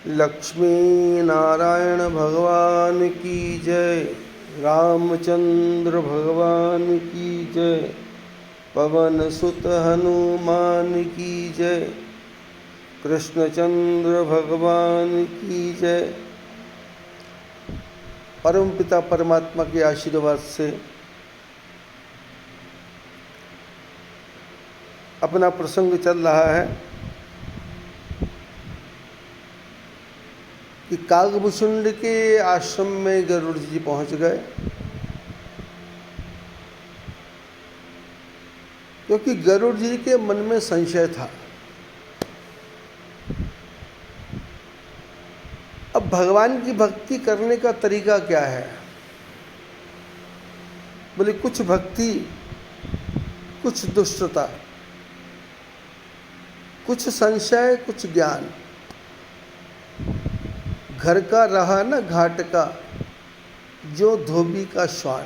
लक्ष्मी नारायण भगवान की जय। रामचंद्र भगवान की जय। पवन सुत हनुमान की जय। कृष्णचंद्र भगवान की जय। परम पिता परमात्मा के आशीर्वाद से अपना प्रसंग चल रहा है कि काकभूषुंड के आश्रम में गरुड़ जी पहुंच गए, क्योंकि गरुड़ जी के मन में संशय था। अब भगवान की भक्ति करने का तरीका क्या है? बोले कुछ भक्ति, कुछ दुष्टता, कुछ संशय, कुछ ज्ञान। घर का रहा न घाट का, जो धोबी का श्वान।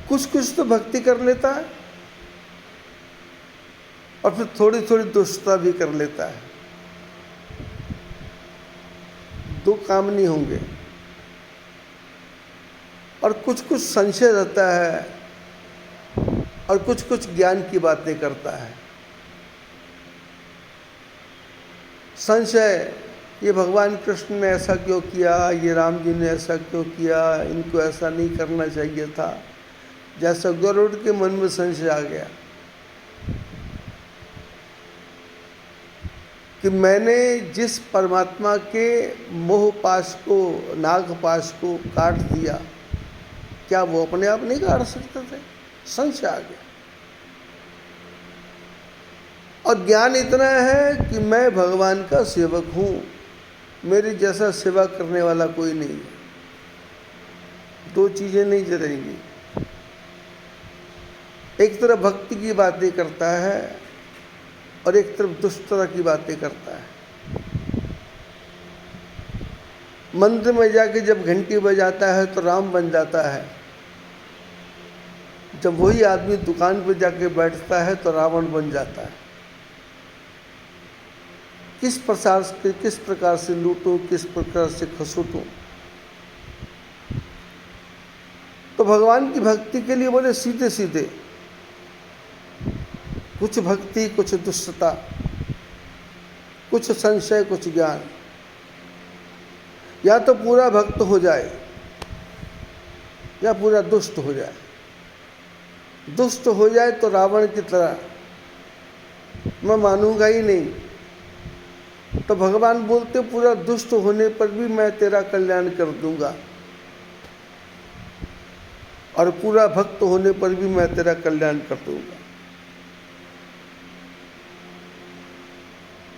कुछ कुछ तो भक्ति कर लेता है और फिर थोड़ी थोड़ी दुष्टता भी कर लेता है। दो काम नहीं होंगे। और कुछ कुछ संशय रहता है और कुछ कुछ ज्ञान की बातें करता है। संशय, ये भगवान कृष्ण ने ऐसा क्यों किया, ये राम जी ने ऐसा क्यों किया, इनको ऐसा नहीं करना चाहिए था। जैसा गरुड़ के मन में संशय आ गया कि मैंने जिस परमात्मा के मोह पाश को, नाग पाश को काट दिया, क्या वो अपने आप नहीं काट सकते थे? संशय आ गया। और ज्ञान इतना है कि मैं भगवान का सेवक हूँ, मेरे जैसा सेवा करने वाला कोई नहीं है। दो चीजें नहीं जरेंगी। एक तरफ भक्ति की बातें करता है और एक तरफ दुष्टता की बातें करता है। मंदिर में जाके जब घंटी बजाता है तो राम बन जाता है, जब वही आदमी दुकान पर जाके बैठता है तो रावण बन जाता है। किस प्रकार से लूटूं, किस प्रकार से खसूटूं। तो भगवान की भक्ति के लिए बोले सीधे सीधे, कुछ भक्ति, कुछ दुष्टता, कुछ संशय, कुछ ज्ञान। या तो पूरा भक्त हो जाए या पूरा दुष्ट हो जाए। दुष्ट हो जाए तो रावण की तरह मैं मानूंगा ही नहीं। तो भगवान बोलते पूरा दुष्ट होने पर भी मैं तेरा कल्याण कर दूंगा, और पूरा भक्त होने पर भी मैं तेरा कल्याण कर दूंगा।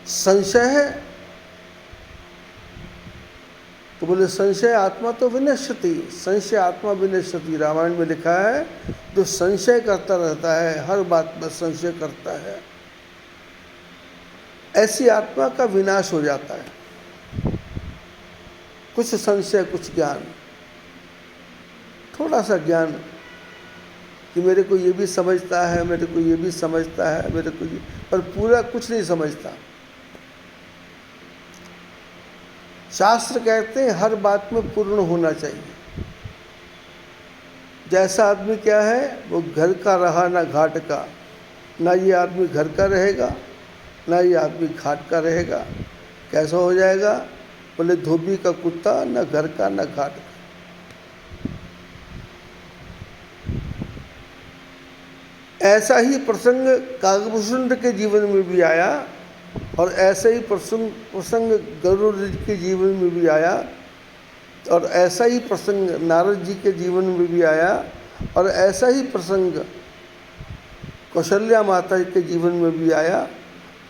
संशय है तो बोले संशय आत्मा तो विनश्यति, संशय आत्मा विनश्यति। रामायण में लिखा है, जो संशय करता रहता है, हर बात में संशय करता है, ऐसी आत्मा का विनाश हो जाता है। कुछ संशय, कुछ ज्ञान, थोड़ा सा ज्ञान कि मेरे को ये भी समझता है, मेरे को ये भी समझता है, मेरे को ये, पर पूरा कुछ नहीं समझता। शास्त्र कहते हैं हर बात में पूर्ण होना चाहिए। जैसा आदमी क्या है, वो घर का रहा ना घाट का। ना ये आदमी घर का रहेगा, ना ये आदमी घाट का रहेगा। कैसा हो जाएगा? बोले धोबी का कुत्ता, ना घर का ना घाट का। ऐसा ही प्रसंग काकभूषुंड के जीवन में भी आया, और ऐसा ही प्रसंग गरुड़ जी के जीवन में भी आया, और ऐसा ही प्रसंग नारद जी के जीवन में भी आया, और ऐसा ही प्रसंग कौशल्या माता के जीवन में भी आया,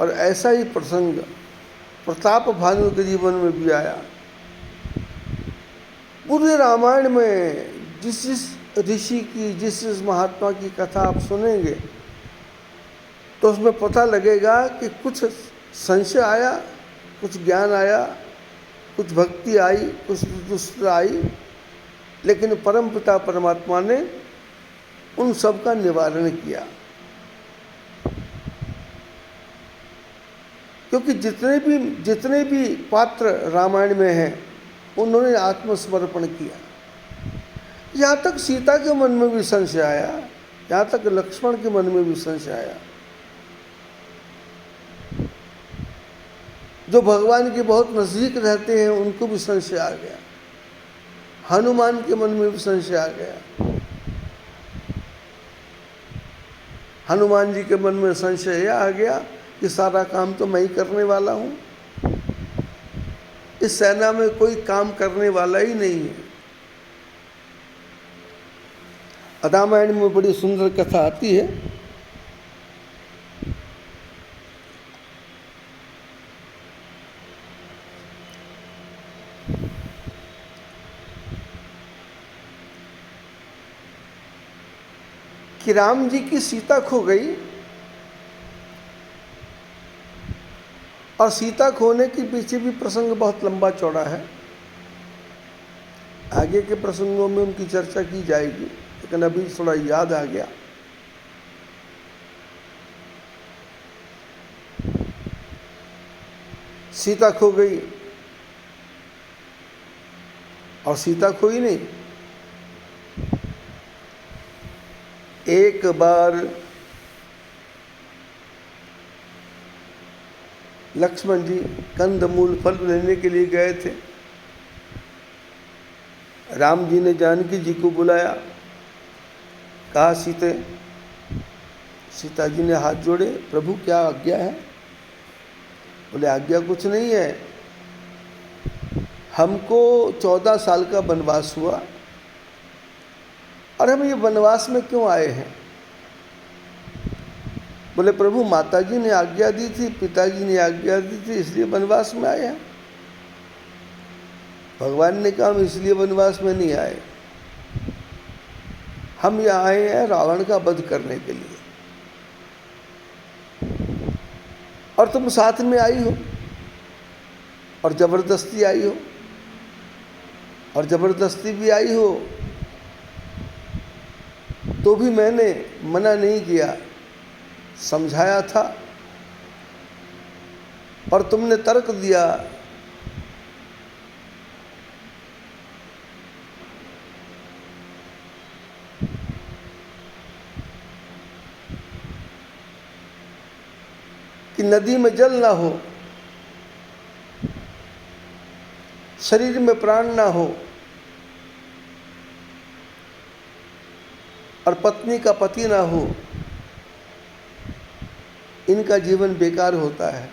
और ऐसा ही प्रसंग प्रताप भानु के जीवन में भी आया। पूरे रामायण में जिस जिस ऋषि की, जिस जिस महात्मा की कथा आप सुनेंगे तो उसमें पता लगेगा कि कुछ संशय आया, कुछ ज्ञान आया, कुछ भक्ति आई, कुछ दुष्टता आई, लेकिन परम पिता परमात्मा ने उन सब का निवारण किया। क्योंकि जितने भी पात्र रामायण में हैं उन्होंने आत्मसमर्पण किया। यहाँ तक सीता के मन में भी संशय आया, यहाँ तक लक्ष्मण के मन में भी संशय आया। जो भगवान के बहुत नजदीक रहते हैं उनको भी संशय आ गया, हनुमान के मन में भी संशय आ गया। हनुमान जी के मन में संशय यह आ गया कि सारा काम तो मैं ही करने वाला हूँ, इस सेना में कोई काम करने वाला ही नहीं है। रामायण में बड़ी सुंदर कथा आती है। कि राम जी की सीता खो गई और सीता खोने के पीछे भी प्रसंग बहुत लंबा चौड़ा है। आगे के प्रसंगों में उनकी चर्चा की जाएगी, लेकिन अभी थोड़ा याद आ गया। सीता खो गई और सीता खोई नहीं। एक बार लक्ष्मण जी कंदमूल फल लेने के लिए गए थे। राम जी ने जानकी जी को बुलाया, कहा सीते। सीता जी ने हाथ जोड़े, प्रभु क्या आज्ञा है? बोले आज्ञा कुछ नहीं है, हमको 14 साल का वनवास हुआ और हम ये वनवास में क्यों आए हैं? बोले प्रभु माता जी ने आज्ञा दी थी, पिताजी ने आज्ञा दी थी, इसलिए वनवास में आए हैं। भगवान ने कहा हम इसलिए वनवास में नहीं आए, हम यहाँ आए हैं रावण का वध करने के लिए, और तुम साथ में आई हो और जबरदस्ती आई हो, और जबरदस्ती भी आई हो तो भी मैंने मना नहीं किया, समझाया था और तुमने तर्क दिया कि नदी में जल ना हो, शरीर में प्राण ना हो और पत्नी का पति ना हो, इनका जीवन बेकार होता है।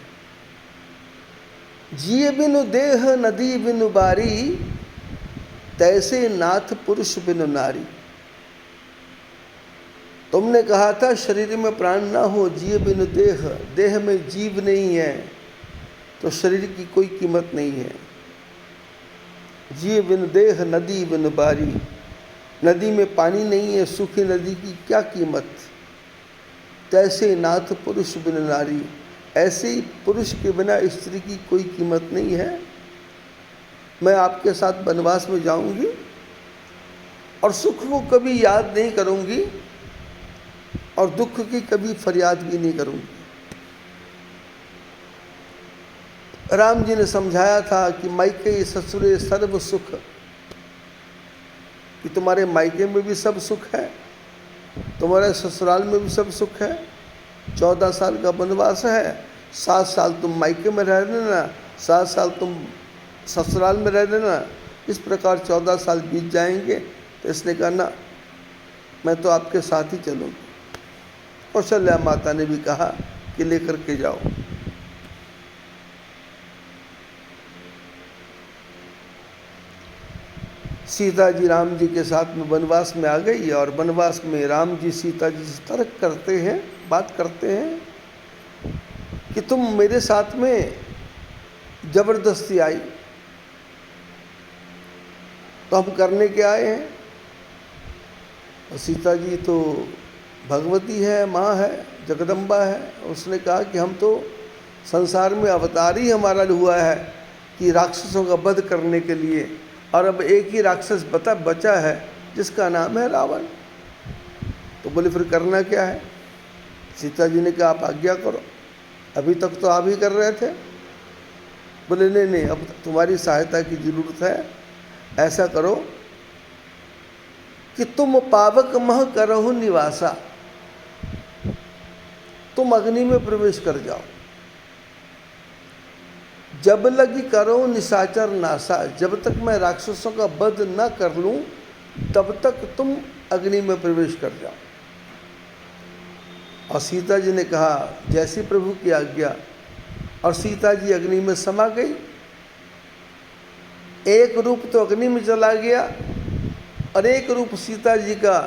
जिए बिनु देह नदी बिनु बारी, तैसे नाथ पुरुष बिनु नारी। तुमने कहा था शरीर में प्राण ना हो, जिए बिनु देह, देह में जीव नहीं है तो शरीर की कोई कीमत नहीं है। जिए बिनु देह नदी बिनु बारी, नदी में पानी नहीं है, सूखी नदी की क्या कीमत। तैसे नाथ पुरुष बिन नारी, ऐसे ही पुरुष के बिना स्त्री की कोई कीमत नहीं है। मैं आपके साथ वनवास में जाऊंगी और सुख को कभी याद नहीं करूंगी और दुख की कभी फरियाद भी नहीं करूंगी। राम जी ने समझाया था कि मायके ससुरे सर्व सुख, कि तुम्हारे मायके में भी सब सुख है, तुम्हारे ससुराल में भी सब सुख है। 14 साल का वनवास है, 7 साल तुम मायके में रह लेना, 7 साल तुम ससुराल में रह लेना, इस प्रकार 14 साल बीत जाएंगे। तो इसने कहा ना, मैं तो आपके साथ ही चलूँगी। कौशल्या माता ने भी कहा कि लेकर के जाओ। सीता जी राम जी के साथ में वनवास में आ गई और वनवास में राम जी सीता जी से तर्क करते हैं, बात करते हैं कि तुम मेरे साथ में जबरदस्ती आई तो हम करने के आए हैं। और सीता जी तो भगवती है, माँ है, जगदम्बा है। उसने कहा कि हम तो संसार में अवतार ही हमारा हुआ है कि राक्षसों का वध करने के लिए, और अब एक ही राक्षस बचा है जिसका नाम है रावण। तो बोले फिर करना क्या है? सीता जी ने कहा आप आज्ञा करो। अभी तक तो आप ही कर रहे थे। बोले नहीं नहीं, अब तुम्हारी सहायता की जरूरत है। ऐसा करो कि तुम पावक मह करहु निवासा, तुम अग्नि में प्रवेश कर जाओ। जब लगी करो निशाचर नासा, जब तक मैं राक्षसों का वध न कर लूं तब तक तुम अग्नि में प्रवेश कर जाओ। और सीता जी ने कहा जैसी प्रभु की आज्ञा, और सीता जी अग्नि में समा गई। एक रूप तो अग्नि में चला गया और एक रूप सीता जी का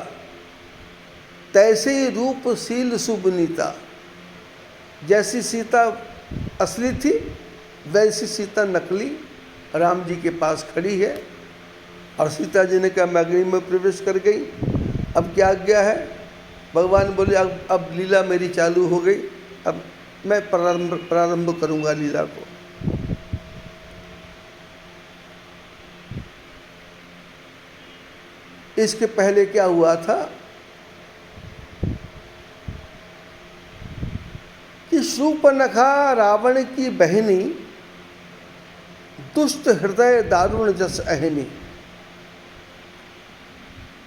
तैसे ही रूपशील सुबनीता। जैसी सीता असली थी वैसी सीता नकली राम जी के पास खड़ी है। और सीता जी ने कहा मैं अग्नि में प्रवेश कर गई, अब क्या आज्ञा है। भगवान बोले अब लीला मेरी चालू हो गई, अब मैं प्रारंभ करूंगा लीला को। इसके पहले क्या हुआ था कि शूर्पणखा रावण की बहनी, दुष्ट हृदय दारुण जस अहनी।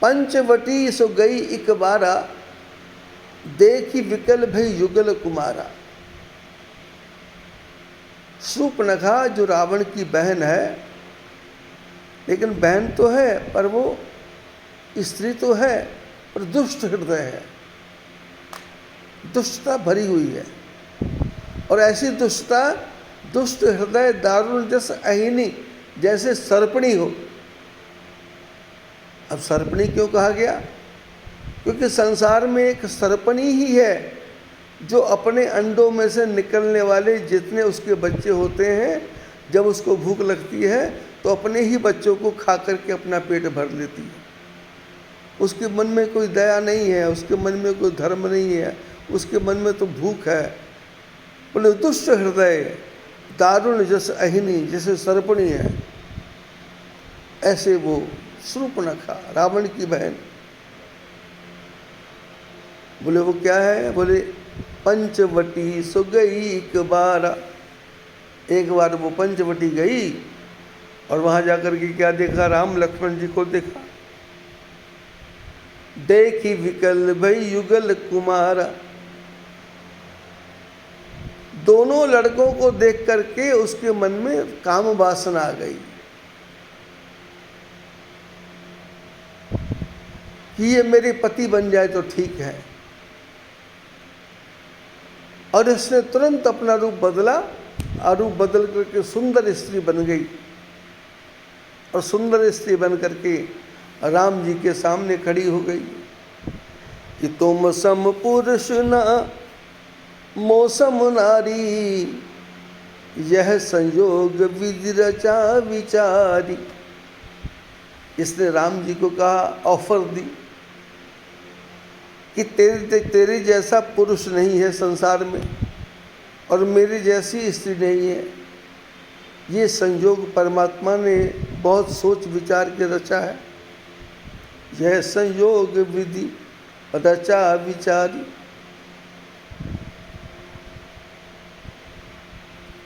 पंचवटी सो गई इक बारा, देखी विकल भई युगल कुमारा। शूर्पणखा जो रावण की बहन है, लेकिन बहन तो है पर वो स्त्री तो है पर दुष्ट हृदय है, दुष्टता भरी हुई है। और ऐसी दुष्टता, दुष्ट हृदय दारुण जस अहिनी, जैसे सर्पणी हो। अब सर्पणी क्यों कहा गया? क्योंकि संसार में एक सर्पणी ही है जो अपने अंडों में से निकलने वाले जितने उसके बच्चे होते हैं, जब उसको भूख लगती है तो अपने ही बच्चों को खा करके अपना पेट भर लेती है। उसके मन में कोई दया नहीं है, उसके मन में कोई धर्म नहीं है, उसके मन में तो भूख है। बोले दुष्ट हृदय दारुण जस अहिनी, जैसे सर्पणी है ऐसे वो शूर्पणखा रावण की बहन। बोले वो क्या है? बोले पंचवटी सो गई एक बार। एक बार वो पंचवटी गई और वहां जाकर के क्या देखा? राम लक्ष्मण जी को देखा। देखी विकल भई युगल कुमारा। दोनों लड़कों को देख करके उसके मन में काम वासना आ गई कि ये मेरे पति बन जाए तो ठीक है। और इसने तुरंत अपना रूप बदला और रूप बदल करके सुंदर स्त्री बन गई। और सुंदर स्त्री बन करके राम जी के सामने खड़ी हो गई कि तुम सम पुरुष न मौसम नारी, यह संयोग विधि रचा विचारी। इसने राम जी को कहा, ऑफर दी कि तेरे जैसा पुरुष नहीं है संसार में और मेरी जैसी स्त्री नहीं है। ये संयोग परमात्मा ने बहुत सोच विचार के रचा है। यह संयोग विधि रचा विचारी।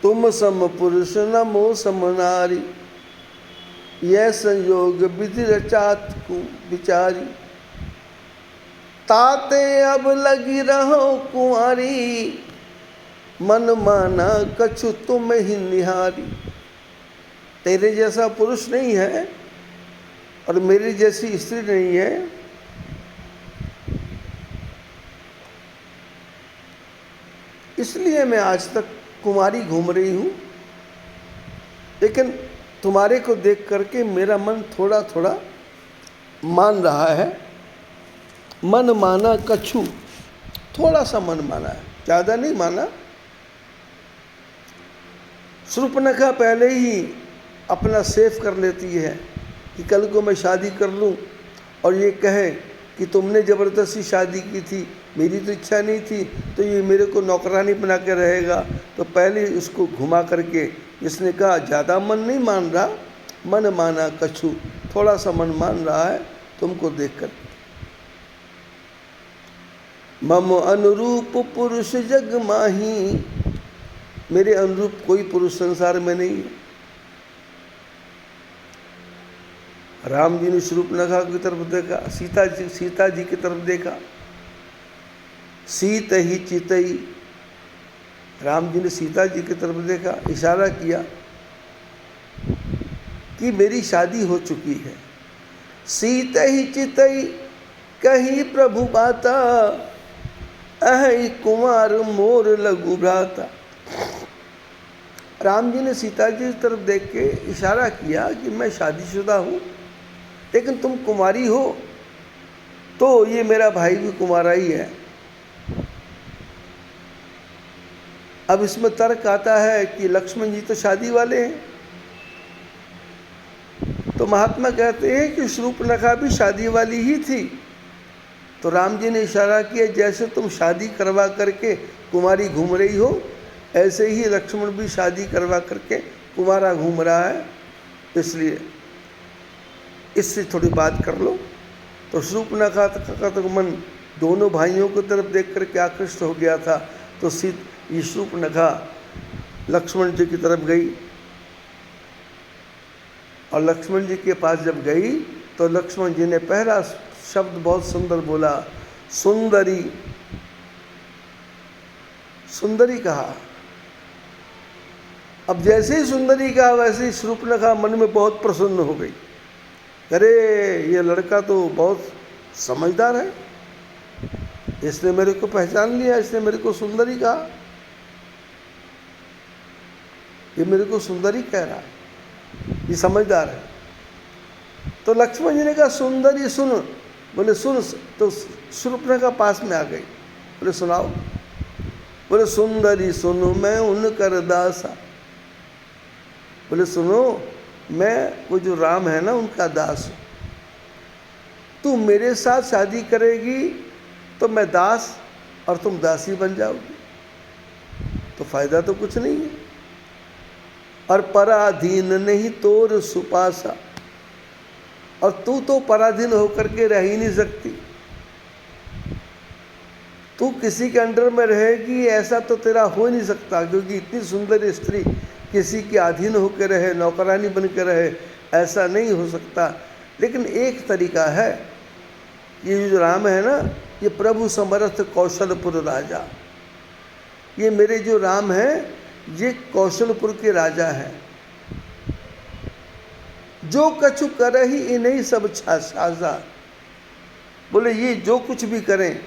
तुम सम पुरुष न मो सम नारी, यह संयोग विधि रचात को विचारी। ताते अब लगी रहो कुंवारी, मन माना कछु तुम ही निहारी। तेरे जैसा पुरुष नहीं है और मेरी जैसी स्त्री नहीं है। इसलिए मैं आज तक कुमारी घूम रही हूँ, लेकिन तुम्हारे को देख करके मेरा मन थोड़ा थोड़ा मान रहा है। मन माना कछु, थोड़ा सा मन माना है, ज़्यादा नहीं माना। शूर्पणखा पहले ही अपना सेफ कर लेती है कि कल को मैं शादी कर लूं और ये कहे कि तुमने ज़बरदस्ती शादी की थी, मेरी तो इच्छा नहीं थी, तो ये मेरे को नौकरानी बना के रहेगा। तो पहले उसको घुमा करके इसने कहा ज़्यादा मन नहीं मान रहा, मन माना कछु, थोड़ा सा मन मान रहा है तुमको देख कर। मम अनुरूप पुरुष जग माही, मेरे अनुरूप कोई पुरुष संसार में नहीं है। राम जी ने शूर्पणखा की तरफ देखा, सीता जी की तरफ देखा। सीत ही चितई, राम जी ने सीता जी की तरफ देखा, इशारा किया कि मेरी शादी हो चुकी है। सीत ही चितई कही प्रभु बाता, अहि कुमार मोर लघु भ्राता। राम जी ने सीता जी की तरफ देख के इशारा किया कि मैं शादीशुदा हूँ, लेकिन तुम कुमारी हो, तो ये मेरा भाई भी कुमारा ही है। अब इसमें तर्क आता है कि लक्ष्मण जी तो शादी वाले हैं, तो महात्मा कहते हैं कि शूर्पणखा भी शादी वाली ही थी। तो राम जी ने इशारा किया, जैसे तुम शादी करवा करके कुमारी घूम रही हो, ऐसे ही लक्ष्मण भी शादी करवा करके कुमारा घूम रहा है, इसलिए इससे थोड़ी बात कर लो। तो शूर्पणखा का तो मन दोनों भाइयों की तरफ देख करके आकृष्ट हो गया था। तो ये शूर्पणखा लक्ष्मण जी की तरफ गई, और लक्ष्मण जी के पास जब गई तो लक्ष्मण जी ने पहला शब्द बहुत सुंदर बोला, सुंदरी। सुंदरी कहा। अब जैसे ही सुंदरी कहा, वैसे ही शूर्पणखा मन में बहुत प्रसन्न हो गई। अरे ये लड़का तो बहुत समझदार है, इसने मेरे को पहचान लिया, इसने मेरे को सुंदरी कहा, ये मेरे को सुंदरी कह रहा है, ये समझदार है। तो लक्ष्मण जी ने कहा, सुंदरी सुन। बोले सुन। तो शूर्पणखा पास में आ गई, बोले सुनाओ। बोले सुंदरी सुनो मैं उनकर दासा। बोले सुनो, मैं वो जो राम है ना, उनका दास हूँ। तू मेरे साथ शादी करेगी तो मैं दास और तुम दासी बन जाओगी, तो फायदा तो कुछ नहीं है। और पराधीन नहीं तोर सुपासा, और तू तो पराधीन होकर के रह ही नहीं सकती। तू किसी के अंडर में रहेगी, ऐसा तो तेरा हो ही नहीं सकता, क्योंकि इतनी सुंदर स्त्री किसी के अधीन होकर रहे, नौकरानी बन के रहे, ऐसा नहीं हो सकता। लेकिन एक तरीका है, ये जो राम है ना, ये प्रभु समर्थ कौशलपुर राजा, ये मेरे जो राम हैं, ये कौशलपुर के राजा हैं। जो कछु करहि इन्हीं सब साजा। बोले ये जो कुछ भी करें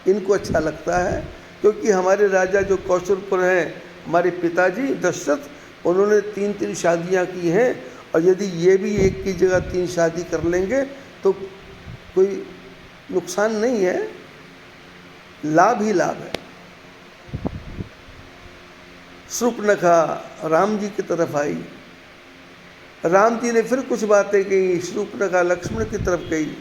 इनको अच्छा लगता है, क्योंकि हमारे राजा जो कौशलपुर हैं, हमारे पिताजी दशरथ, उन्होंने 3 शादियां की हैं, और यदि ये भी एक की जगह 3 शादी कर लेंगे तो कोई नुकसान नहीं है, लाभ ही लाभ है। शूर्पणखा राम जी की तरफ आई, राम जी ने फिर कुछ बातें कही, शूर्पणखा लक्ष्मण की तरफ गई।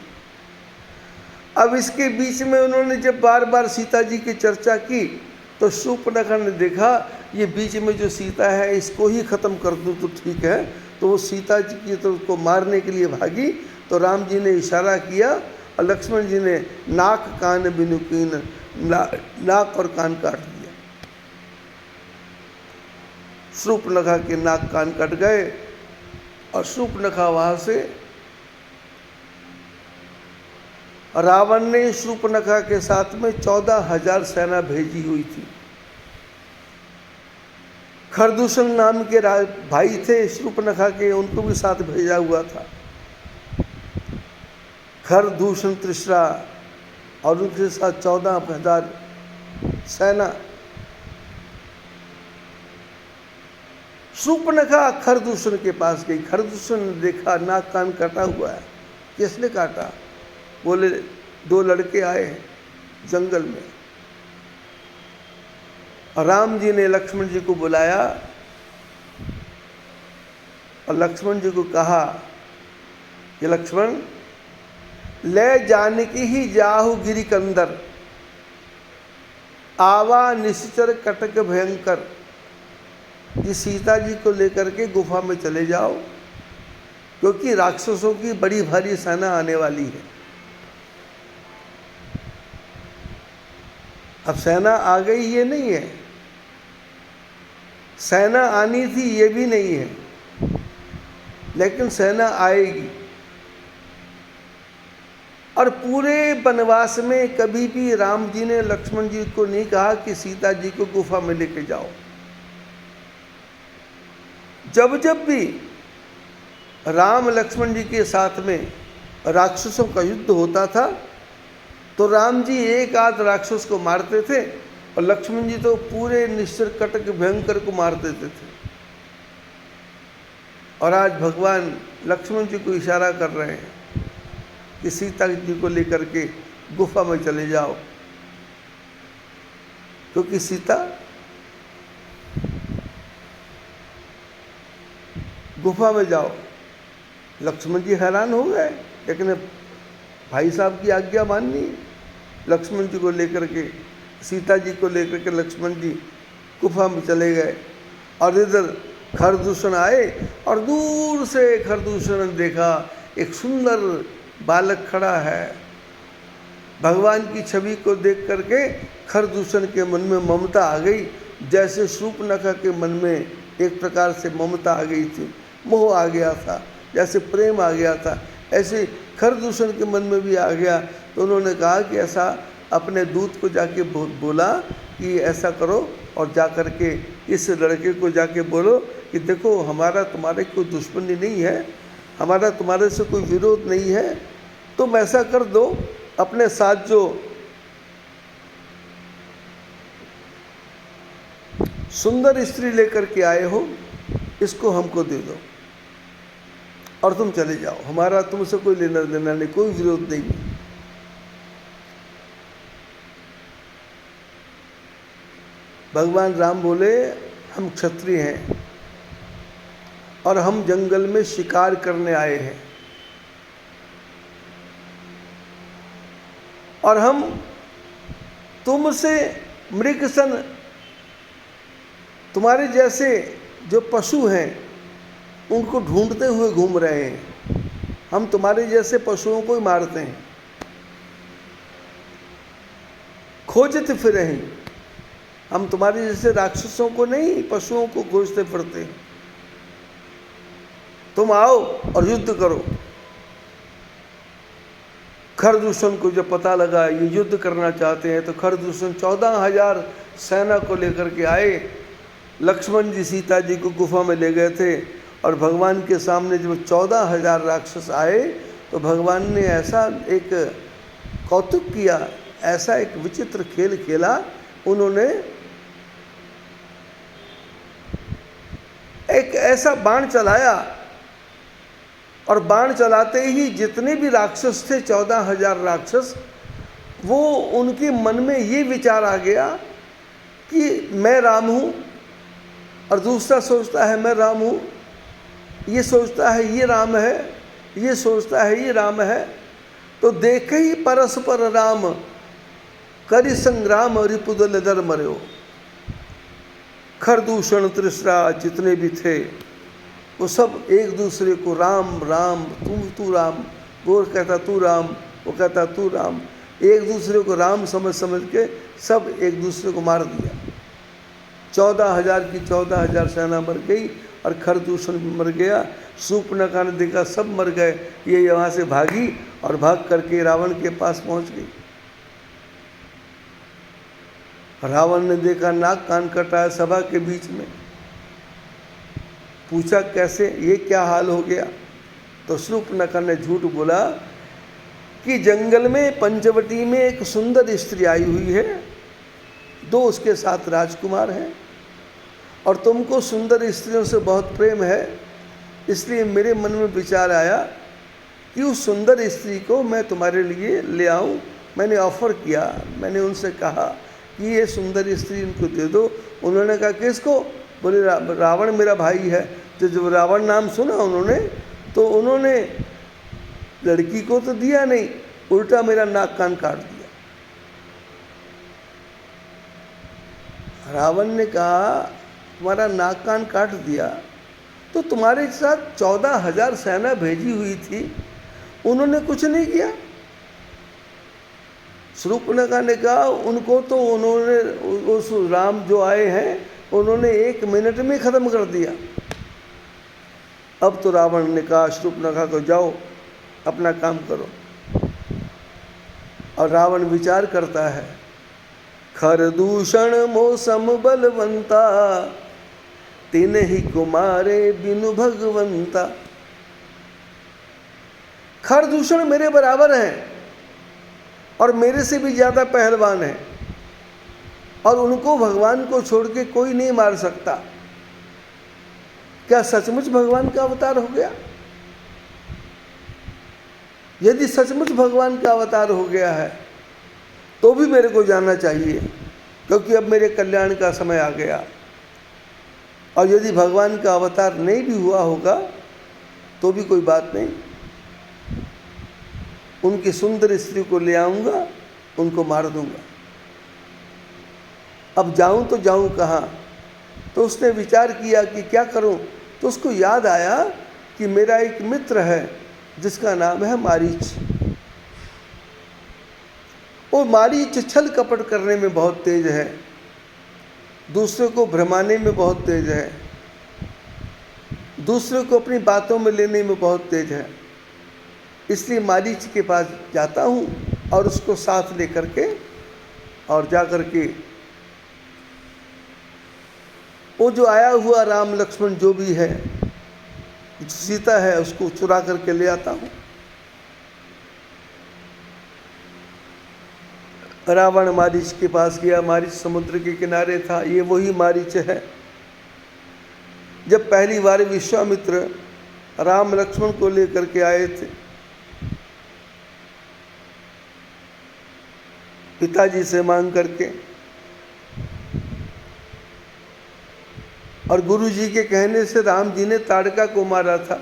अब इसके बीच में उन्होंने जब बार बार सीता जी की चर्चा की, तो शूर्पणखा ने देखा ये बीच में जो सीता है इसको ही ख़त्म कर दूँ तो ठीक है, तो वो सीता जी की तरफ को मारने के लिए भागी। तो राम जी ने इशारा किया, और लक्ष्मण जी ने नाक कान बिनु कीन, नाक और कान काट दिया। शूर्पणखा के नाक कान कट गए, और शूर्पणखा वहाँ से, रावण ने शूर्पणखा के साथ में 14,000 सेना भेजी हुई थी। खरदूषण नाम के भाई थे शूर्पणखा के, उनको भी साथ भेजा हुआ था। खरदूषण त्रिशरा, और उनके साथ 14,000 सेना। शूर्पणखा खरदूषण के पास गई। खरदूषण ने देखा नाक कान कटा हुआ है। किसने काटा? बोले 2 लड़के आए हैं जंगल में। राम जी ने लक्ष्मण जी को बुलाया, और लक्ष्मण जी को कहा कि लक्ष्मण, ले जानकी ही जाहु गिरि कंदर, आवा निश्चर कटक भयंकर। ये सीता जी को लेकर के गुफा में चले जाओ, क्योंकि राक्षसों की बड़ी भारी सेना आने वाली है। अब सेना आ गई ये नहीं है, सेना आनी थी ये भी नहीं है, लेकिन सेना आएगी। और पूरे वनवास में कभी भी राम जी ने लक्ष्मण जी को नहीं कहा कि सीता जी को गुफा में लेके जाओ। जब जब भी राम लक्ष्मण जी के साथ में राक्षसों का युद्ध होता था तो राम जी एक आध राक्षस को मारते थे और लक्ष्मण जी तो पूरे निश्चर कटक भयंकर को मार देते थे। और आज भगवान लक्ष्मण जी को इशारा कर रहे हैं कि सीता जी को लेकर के गुफा में चले जाओ, क्योंकि सीता गुफा में जाओ। लक्ष्मण जी हैरान हो गए, लेकिन भाई साहब की आज्ञा माननी। लक्ष्मण जी को लेकर के, सीता जी को लेकर के लक्ष्मण जी गुफा में चले गए। और इधर खरदूषण आए और दूर से खरदूषण ने देखा एक सुंदर बालक खड़ा है। भगवान की छवि को देख करके खरदूषण के मन में ममता आ गई, जैसे शूर्पणखा के मन में एक प्रकार से ममता आ गई थी, मोह आ गया था, जैसे प्रेम आ गया था, ऐसे खरदूषण के मन में भी आ गया। तो उन्होंने कहा कि ऐसा अपने दूत को जाके बोला कि ऐसा करो और जा कर के इस लड़के को जाके बोलो कि देखो हमारा तुम्हारे कोई दुश्मनी नहीं है, हमारा तुम्हारे से कोई विरोध नहीं है, तुम ऐसा कर दो अपने साथ जो सुंदर स्त्री लेकर के आए हो इसको हमको दे दो और तुम चले जाओ, हमारा तुमसे कोई लेना देना नहीं, कोई विरोध नहीं। भगवान राम बोले हम क्षत्रिय हैं और हम जंगल में शिकार करने आए हैं और हम तुमसे मृगसन तुम्हारे जैसे जो पशु हैं उनको ढूंढते हुए घूम रहे हैं। हम तुम्हारे जैसे पशुओं को ही मारते हैं, खोजते फिर हैं। हम तुम्हारे जैसे राक्षसों को नहीं, पशुओं को खोजते फिरते हैं। तुम आओ और युद्ध करो। खरदूषण को जब पता लगा ये युद्ध करना चाहते हैं तो खरदूषण 14,000 सेना को लेकर के आए। लक्ष्मण जी सीता जी को गुफा में ले गए थे और भगवान के सामने जब 14,000 राक्षस आए तो भगवान ने ऐसा एक कौतुक किया, ऐसा एक विचित्र खेल खेला। उन्होंने एक ऐसा बाण चलाया और बाण चलाते ही जितने भी राक्षस थे 14,000 राक्षस, वो उनके मन में ये विचार आ गया कि मैं राम हूँ, और दूसरा सोचता है मैं राम हूँ, ये सोचता है ये राम है, ये सोचता है ये राम है। तो देखे ही परस्पर राम करि संग्राम रिपुदल दर मर्यो। खरदूषण त्रिसरा जितने भी थे वो सब एक दूसरे को राम राम, तू राम, वो कहता तू राम, वो कहता तू राम, एक दूसरे को राम समझ समझ के सब एक दूसरे को मार दिया। 14,000 की 14,000 सेना मर गई और खरदूषण भी मर गया। शूर्पणखा ने देखा सब मर गए, ये यहाँ से भागी और भाग करके रावण के पास पहुँच गई। रावण ने देखा नाक कान कटा है सभा के बीच में, पूछा कैसे, ये क्या हाल हो गया। तो शूर्पणखा ने झूठ बोला कि जंगल में पंचवटी में एक सुंदर स्त्री आई हुई है, 2 उसके साथ राजकुमार हैं और तुमको सुंदर स्त्रियों से बहुत प्रेम है, इसलिए मेरे मन में विचार आया कि उस सुंदर स्त्री को मैं तुम्हारे लिए ले आऊं। मैंने ऑफर किया, मैंने उनसे कहा कि ये सुंदर स्त्री इनको दे दो। उन्होंने कहा किसको? बोले रावण मेरा भाई है। तो जब रावण नाम सुना उन्होंने तो उन्होंने लड़की को तो दिया नहीं, उल्टा मेरा नाक कान काट दिया। रावण ने कहा तुम्हारा नाक कान काट दिया तो तुम्हारे साथ 14,000 सेना भेजी हुई थी, उन्होंने कुछ नहीं किया। शूर्पणखा ने कहा उनको तो उन्होंने उस राम जो आए हैं उन्होंने 1 मिनट में ख़त्म कर दिया। अब तो रावण ने कहा शूर्पणखा को, जाओ अपना काम करो। और रावण विचार करता है, खरदूषण मौसम बलवंता, तीन ही कुमारे बिनु भगवंता। खरदूषण मेरे बराबर हैं और मेरे से भी ज़्यादा पहलवान हैं, और उनको भगवान को छोड़ के कोई नहीं मार सकता। क्या सचमुच भगवान का अवतार हो गया? यदि सचमुच भगवान का अवतार हो गया है तो भी मेरे को जाना चाहिए, क्योंकि अब मेरे कल्याण का समय आ गया। और यदि भगवान का अवतार नहीं भी हुआ होगा तो भी कोई बात नहीं, उनकी सुंदर स्त्री को ले आऊँगा, उनको मार दूंगा। अब जाऊं तो जाऊं कहाँ? तो उसने विचार किया कि क्या करूं। तो उसको याद आया कि मेरा एक मित्र है जिसका नाम है मारीच। वो मारीच छल कपट करने में बहुत तेज है, दूसरे को भ्रमाने में बहुत तेज है, दूसरे को अपनी बातों में लेने में बहुत तेज है। इसलिए मारीच के पास जाता हूँ और उसको साथ लेकर के और जा कर के वो जो आया हुआ राम लक्ष्मण जो भी है, सीता है, उसको चुरा करके ले आता हूँ। रावण मारीच के पास गया। मारीच समुद्र के किनारे था। ये वही मारीच है जब पहली बार विश्वामित्र राम लक्ष्मण को लेकर के आए थे, पिताजी से मांग करके, और गुरु जी के कहने से राम जी ने ताड़का को मारा था।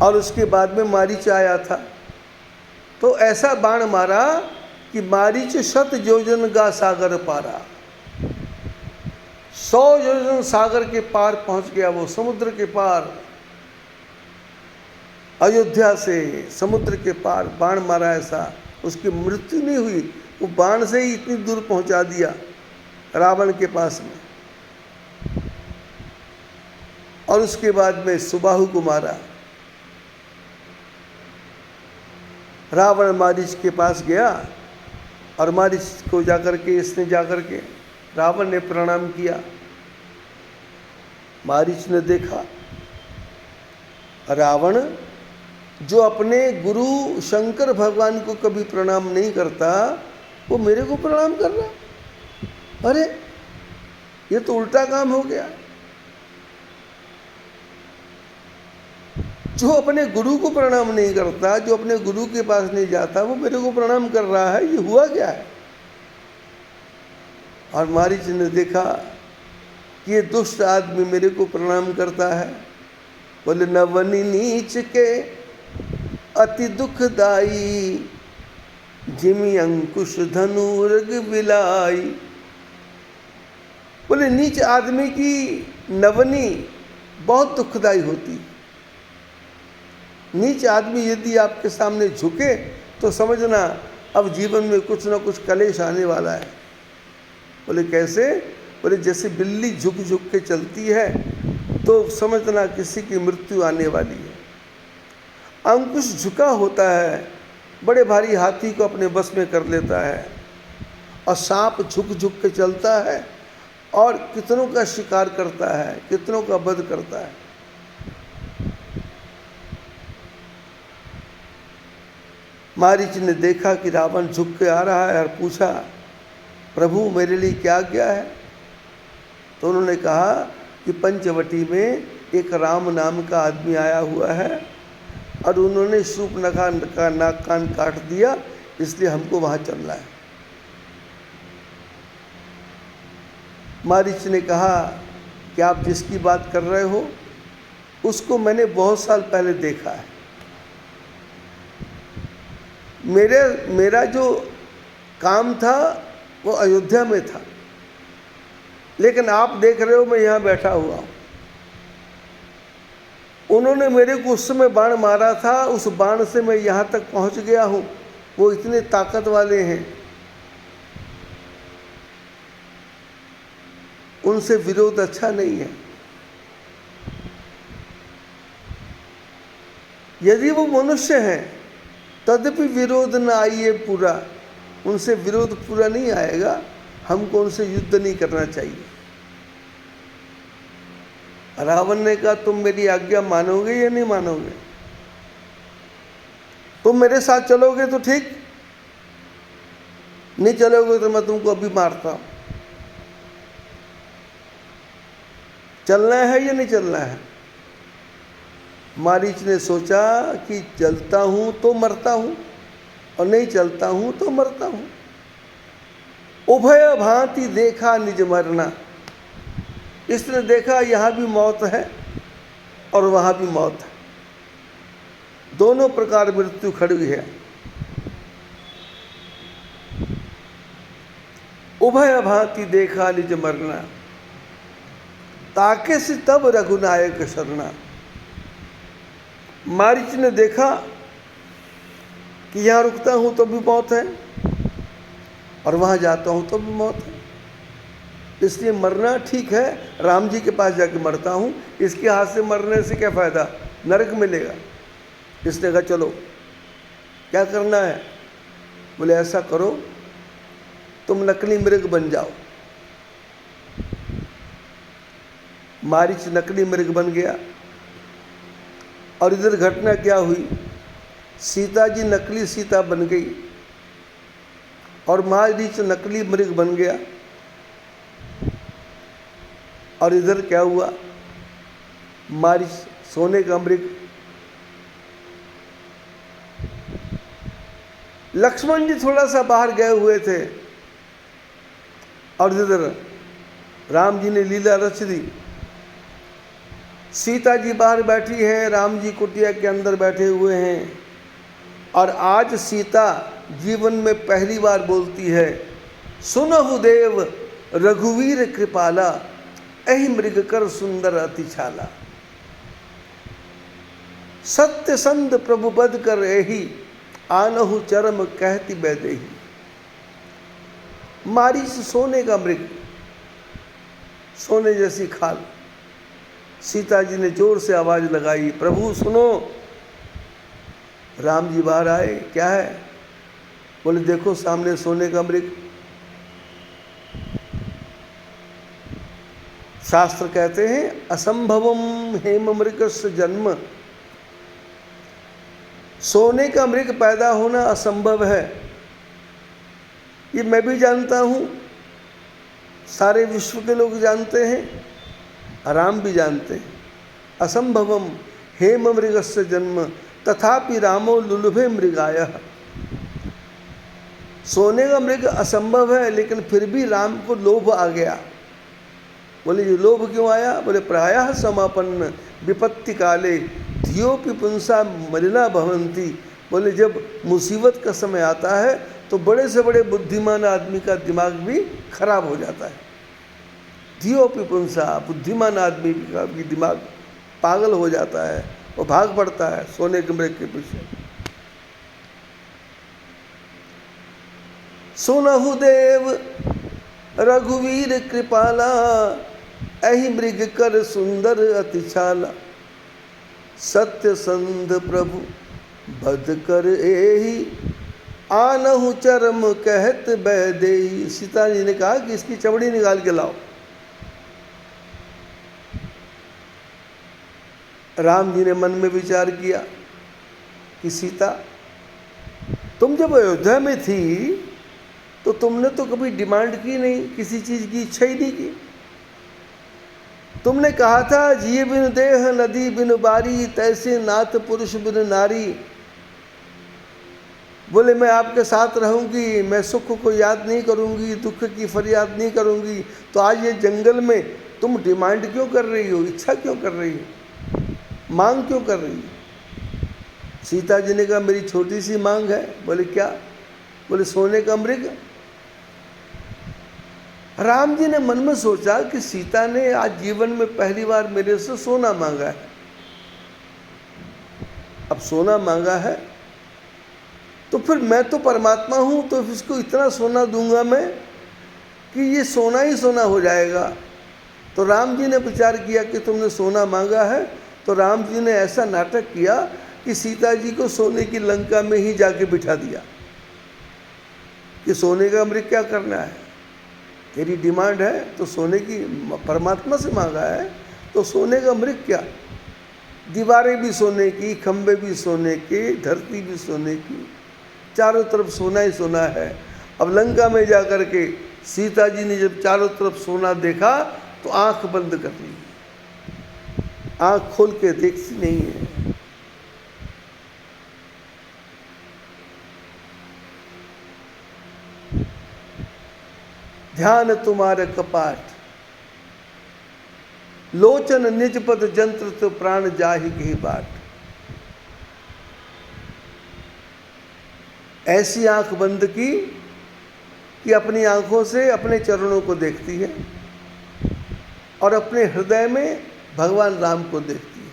और उसके बाद में मारीच आया था, तो ऐसा बाण मारा कि मारीच 100 योजन गा सागर पारा। 100 योजन सागर के पार पहुंच गया, वो समुद्र के पार। अयोध्या से समुद्र के पार बाण मारा, ऐसा उसकी मृत्यु नहीं हुई, वो बाण से ही इतनी दूर पहुंचा दिया रावण के पास में। और उसके बाद में सुबाहु को मारा। रावण मारीच के पास गया और मारीच को जाकर के इसने जाकर के रावण ने प्रणाम किया। मारीच ने देखा रावण जो अपने गुरु शंकर भगवान को कभी प्रणाम नहीं करता, वो मेरे को प्रणाम कर रहा। अरे ये तो उल्टा काम हो गया। जो अपने गुरु को प्रणाम नहीं करता, जो अपने गुरु के पास नहीं जाता, वो मेरे को प्रणाम कर रहा है। ये हुआ क्या है? और मारीच ने देखा कि ये दुष्ट आदमी मेरे को प्रणाम करता है। बोले नवनी नीच के अति दुखदाई, जिमि अंकुश धनुर्ग बिलाई। बोले नीच आदमी की नवनी बहुत दुखदाई होती। नीच आदमी यदि आपके सामने झुके तो समझना अब जीवन में कुछ ना कुछ कलेश आने वाला है। बोले कैसे? बोले जैसे बिल्ली झुक झुक के चलती है तो समझना किसी की मृत्यु आने वाली है। अंकुश झुका होता है, बड़े भारी हाथी को अपने बस में कर लेता है, और सांप झुक झुक के चलता है और कितनों का शिकार करता है, कितनों का वध करता है। मारीच ने देखा कि रावण झुक के आ रहा है और पूछा, प्रभु मेरे लिए क्या आज्ञा है? तो उन्होंने कहा कि पंचवटी में एक राम नाम का आदमी आया हुआ है और उन्होंने शूर्पणखा का नाक कान काट दिया, इसलिए हमको वहाँ चलना है। मारीच ने कहा कि आप जिसकी बात कर रहे हो उसको मैंने बहुत साल पहले देखा है। मेरा जो काम था वो अयोध्या में था, लेकिन आप देख रहे हो मैं यहाँ बैठा हुआ हूँ। उन्होंने मेरे को उस समय बाण मारा था, उस बाण से मैं यहाँ तक पहुँच गया हूँ। वो इतने ताकत वाले हैं। उनसे विरोध अच्छा नहीं है। यदि वो मनुष्य हैं तदपि विरोध न आइए पूरा, उनसे विरोध पूरा नहीं आएगा, हमको उनसे युद्ध नहीं करना चाहिए। रावण ने कहा तुम मेरी आज्ञा मानोगे या नहीं मानोगे? तुम मेरे साथ चलोगे तो ठीक, नहीं चलोगे तो मैं तुमको अभी मारता हूं। चलना है या नहीं चलना है? मारीच ने सोचा कि चलता हूं तो मरता हूं और नहीं चलता हूं तो मरता हूं। उभय भांति देखा निज मरना, इसने देखा यहां भी मौत है और वहां भी मौत है, दोनों प्रकार मृत्यु खड़ी है। उभय भांति देखा निज मरना, ताके से तब रघुनायक शरणा। मारीच ने देखा कि यहाँ रुकता हूँ तो भी मौत है और वहाँ जाता हूँ तो भी मौत है, इसलिए मरना ठीक है, राम जी के पास जाके मरता हूँ, इसके हाथ से मरने से क्या फ़ायदा, नरक मिलेगा। इसने कहा चलो क्या करना है? बोले ऐसा करो तुम नकली मृग बन जाओ। मारीच नकली मृग बन गया। और इधर घटना क्या हुई, सीता जी नकली सीता बन गई और मारीच नकली मृग बन गया। और इधर क्या हुआ, मारीच सोने का मृग। लक्ष्मण जी थोड़ा सा बाहर गए हुए थे और इधर राम जी ने लीला रच दी। सीता जी बाहर बैठी हैं, राम जी कुटिया के अंदर बैठे हुए हैं। और आज सीता जीवन में पहली बार बोलती है, सुनहु देव रघुवीर कृपाला, एहि मृग कर सुंदर अति छाला। सत्य संध प्रभु बद कर एहि, आनहु चरम कहती बैदेही। मारीच सोने का मृग, सोने जैसी खाल। सीता जी ने जोर से आवाज लगाई, प्रभु सुनो। राम जी बाहर आए, क्या है? बोले देखो सामने सोने का मृग। शास्त्र कहते हैं असंभवम हेम मृगस्य जन्म, सोने का मृग पैदा होना असंभव है। ये मैं भी जानता हूँ, सारे विश्व के लोग जानते हैं, राम भी जानते हैं। असंभवम हेम मृगस्य जन्म, तथापि रामो लुलुभे मृगायः। सोने का मृग असंभव है, लेकिन फिर भी राम को लोभ आ गया। बोले ये लोभ क्यों आया? बोले प्रायः समापन्न विपत्ति काले धियोपि पुंसा मलिना भवंती। बोले जब मुसीबत का समय आता है तो बड़े से बड़े बुद्धिमान आदमी का दिमाग भी खराब हो जाता है। धियोपि पुंसा, बुद्धिमान आदमी का भी दिमाग पागल हो जाता है, वो भाग पड़ता है सोने के मृग के पीछे। सुनहु देव रघुवीर कृपाला, एहि मृग कर सुंदर अति छाला। सत्य संध प्रभु बद कर एहि, आनहु चरम कहत बैदेही। सीता जी ने कहा कि इसकी चमड़ी निकाल के लाओ। राम जी ने मन में विचार किया कि सीता तुम जब अयोध्या में थी तो तुमने तो कभी डिमांड की नहीं, किसी चीज़ की इच्छा ही नहीं की। तुमने कहा था जिए बिन देह नदी बिन बारी, तैसे नाथ पुरुष बिन नारी। बोले मैं आपके साथ रहूंगी, मैं सुख को याद नहीं करूंगी, दुख की फरियाद नहीं करूंगी। तो आज ये जंगल में तुम डिमांड क्यों कर रही हो, इच्छा क्यों कर रही हो, मांग क्यों कर रही हो? सीता जी ने कहा मेरी छोटी सी मांग है। बोले क्या? बोले सोने का मृग। राम जी ने मन में सोचा कि सीता ने आज जीवन में पहली बार मेरे से सोना मांगा है। अब सोना मांगा है तो फिर मैं तो परमात्मा हूं, तो इसको इतना सोना दूंगा मैं कि ये सोना ही सोना हो जाएगा। तो राम जी ने विचार किया कि तुमने सोना मांगा है, तो राम जी ने ऐसा नाटक किया कि सीता जी को सोने की लंका में ही जाके बिठा दिया कि सोने का मृग क्या करना है, तेरी डिमांड है तो सोने की, परमात्मा से मांगा है तो सोने का मृग क्या, दीवारें भी सोने की, खंबे भी सोने के, धरती भी सोने की, चारों तरफ सोना ही सोना है। अब लंका में जा कर के सीता जी ने जब चारों तरफ सोना देखा तो आंख बंद कर ली, आंख खोल के देखती नहीं है। ध्यान तुम्हारे कपाट, लोचन निज पद जंत्र तो प्राण जाहि की बाट। ऐसी आंख बंद की कि अपनी आंखों से अपने चरणों को देखती है और अपने हृदय में भगवान राम को देखती है।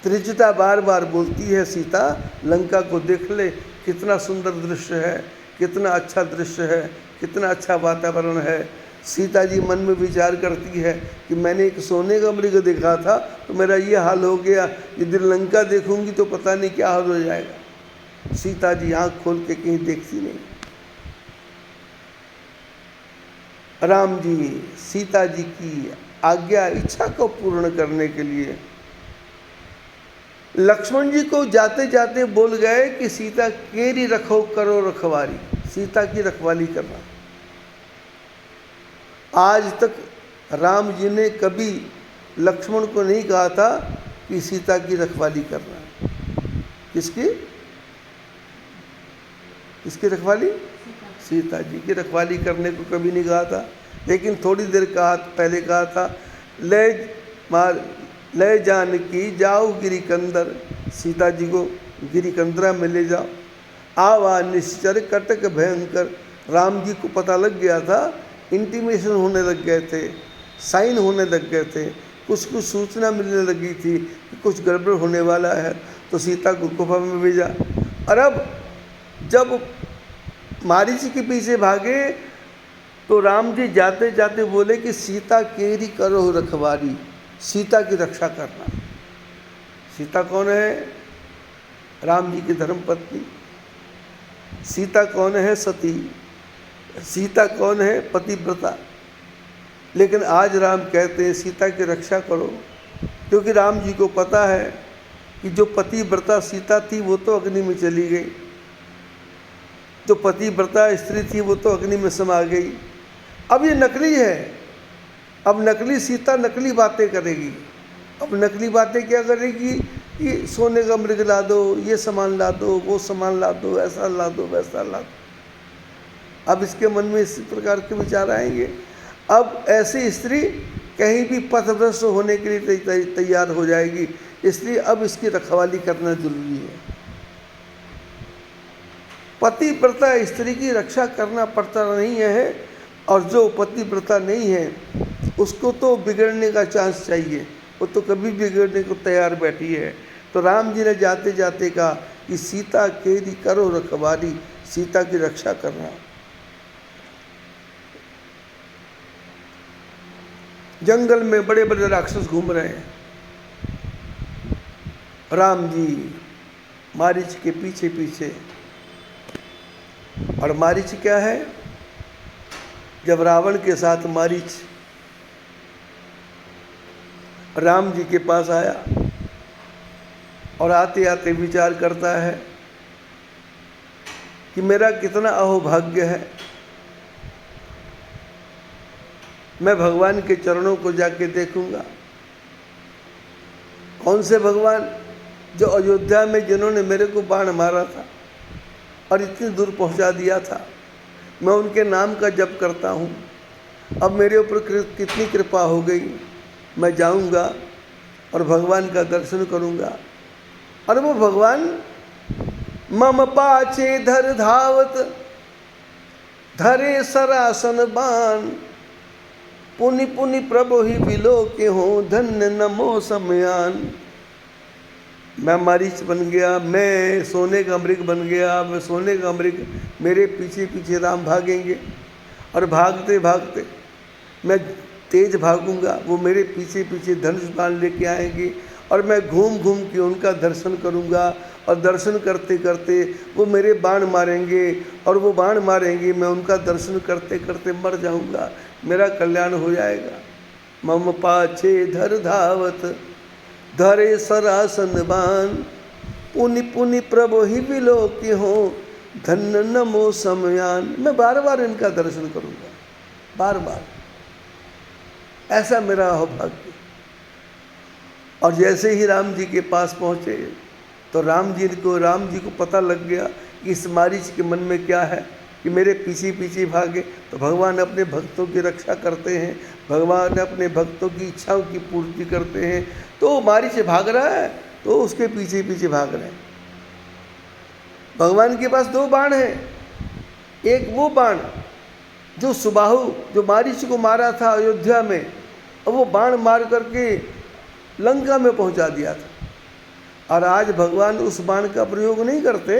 त्रिजटा बार बार बोलती है, सीता लंका को देख ले, कितना सुंदर दृश्य है, कितना अच्छा दृश्य है, कितना अच्छा वातावरण है। सीता जी मन में विचार करती है कि मैंने एक सोने का मृग देखा था तो मेरा ये हाल हो गया, यदि लंका देखूंगी तो पता नहीं क्या हाल हो जाएगा। सीता जी आंख खोल के कहीं देखती नहीं। राम जी सीता जी की आज्ञा, इच्छा को पूर्ण करने के लिए लक्ष्मण जी को जाते जाते बोल गए कि सीता केरी रखो करो रखवारी, सीता की रखवाली करना। आज तक राम जी ने कभी लक्ष्मण को नहीं कहा था कि सीता की रखवाली करना। किसकी किसकी रखवाली? सीता जी की रखवाली करने को कभी नहीं कहा था। लेकिन थोड़ी देर पहले कहा था, ले जानकी जाओ गिरिकंदर, सीता जी को गिरिकंदरा में ले जाओ। आवा निश्चर कटक भयंकर, राम जी को पता लग गया था, इंटीमेशन होने लग गए थे, साइन होने लग गए थे, कुछ कुछ सूचना मिलने लगी थी कि कुछ गड़बड़ होने वाला है। तो सीता को गुफा में भेजा। और अब जब मारीच के पीछे भागे तो राम जी जाते जाते बोले कि सीता केरी करो रखवारी, सीता की रक्षा करना। सीता कौन है? राम जी की धर्मपत्नी। सीता कौन है? सती। सीता कौन है? पतिव्रता। लेकिन आज राम कहते हैं सीता की रक्षा करो, क्योंकि राम जी को पता है कि जो पतिव्रता सीता थी वो तो अग्नि में चली गई, जो पतिव्रता स्त्री थी वो तो अग्नि में समा गई। अब ये नकली है, अब नकली सीता नकली बातें करेगी। अब नकली बातें क्या करेगी कि सोने का मृग ला दो, ये सामान ला दो, वो सामान ला दो, ऐसा ला दो, वैसा ला दो। अब इसके मन में इसी प्रकार के विचार आएंगे। अब ऐसी स्त्री कहीं भी पथभ्रष्ट होने के लिए तैयार हो जाएगी, इसलिए अब इसकी रखवाली करना जरूरी है। पतिव्रता स्त्री की रक्षा करना पड़ता नहीं है, और जो पतिव्रता नहीं है उसको तो बिगड़ने का चांस चाहिए, वो तो कभी बिगड़ने को तैयार बैठी है। तो राम जी ने जाते जाते कहा कि सीता केरी करो रखवाली, सीता की रक्षा करना। जंगल में बड़े बड़े राक्षस घूम रहे हैं, राम जी मारीच के पीछे पीछे। और मारीच क्या है? जब रावण के साथ मारीच राम जी के पास आया और आते आते विचार करता है कि मेरा कितना अहोभाग्य है, मैं भगवान के चरणों को जाके देखूंगा। कौन से भगवान? जो अयोध्या में जिन्होंने मेरे को बाण मारा था और इतनी दूर पहुंचा दिया था, मैं उनके नाम का जप करता हूँ। अब मेरे ऊपर कितनी कृपा हो गई, मैं जाऊँगा और भगवान का दर्शन करूँगा। और वो भगवान मम पाछे धर धावत, धरे सरासन बाण, पुनि पुनि प्रभु ही बिलो के हो, धन्य नमो समयान। मैं मारीच बन गया, मैं सोने का मृग बन गया, मैं सोने का मृग, मेरे पीछे पीछे राम भागेंगे। और भागते भागते मैं तेज भागूंगा, वो मेरे पीछे पीछे धनुष बाण लेके आएंगे और मैं घूम घूम के उनका दर्शन करूंगा, और दर्शन करते करते वो मेरे बाण मारेंगे और वो बाण मारेंगे, मैं उनका दर्शन करते करते मर जाऊंगा, मेरा कल्याण हो जाएगा। मम पाछे धर धावत धरे सरासन बाण, पुनि पुनि प्रभु ही विलो के हो धन्य नमो समयान। मैं बार बार इनका दर्शन करूंगा, बार बार, ऐसा मेरा भाग्य। और जैसे ही राम जी के पास पहुँचे तो राम जी को पता लग गया कि इस मारीच के मन में क्या है, कि मेरे पीछे पीछे भागे। तो भगवान अपने भक्तों की रक्षा करते हैं, भगवान अपने भक्तों की इच्छाओं की पूर्ति करते हैं। तो मारीच भाग रहा है तो उसके पीछे पीछे भाग रहे हैं। भगवान के पास 2 बाण हैं, एक वो बाण जो सुबाहु जो मारीच को मारा था अयोध्या में, और वो बाण मार करके लंका में पहुंचा दिया था। और आज भगवान उस बाण का प्रयोग नहीं करते,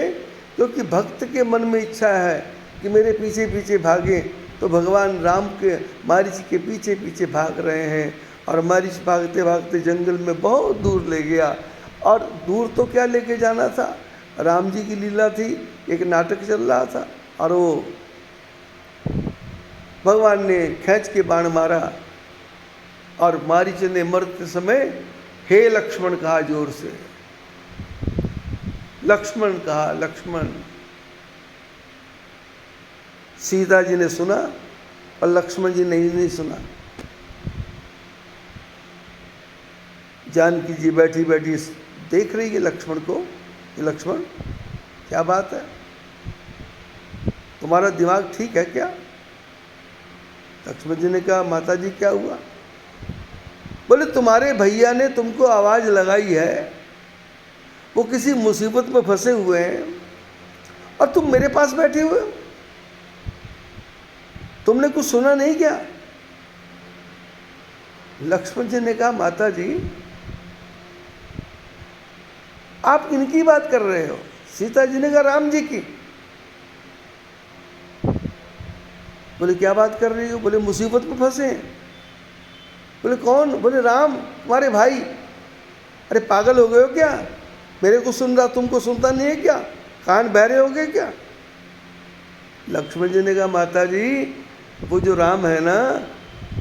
क्योंकि भक्त के मन में इच्छा है कि मेरे पीछे पीछे भागे। तो भगवान राम के मारीच के पीछे पीछे भाग रहे हैं, और मारीच भागते भागते जंगल में बहुत दूर ले गया। और दूर तो क्या लेके जाना था, राम जी की लीला थी, एक नाटक चल रहा था, और वो भगवान ने खींच के बाण मारा, और मारीच ने मरते समय हे लक्ष्मण कहा जोर से, लक्ष्मण कहा, लक्ष्मण। सीता जी ने सुना और लक्ष्मण जी ने नहीं सुना। जानकी जी बैठी बैठी देख रही है लक्ष्मण को, कि लक्ष्मण क्या बात है, तुम्हारा दिमाग ठीक है क्या? लक्ष्मण जी ने कहा माता जी क्या हुआ? बोले तुम्हारे भैया ने तुमको आवाज लगाई है, वो किसी मुसीबत में फंसे हुए हैं और तुम मेरे पास बैठे हुए हो, तुमने कुछ सुना नहीं क्या? लक्ष्मण जी ने कहा माता जी आप किनकी बात कर रहे हो? सीता जी ने कहा राम जी की। बोले क्या बात कर रही हो? बोले मुसीबत में फंसे हैं। बोले कौन? बोले राम तुम्हारे भाई। अरे पागल हो गए हो क्या? मेरे को सुन रहा तुमको सुनता नहीं है क्या? कान बहरे हो गए क्या? लक्ष्मण जी ने कहा माता जी वो जो राम है ना,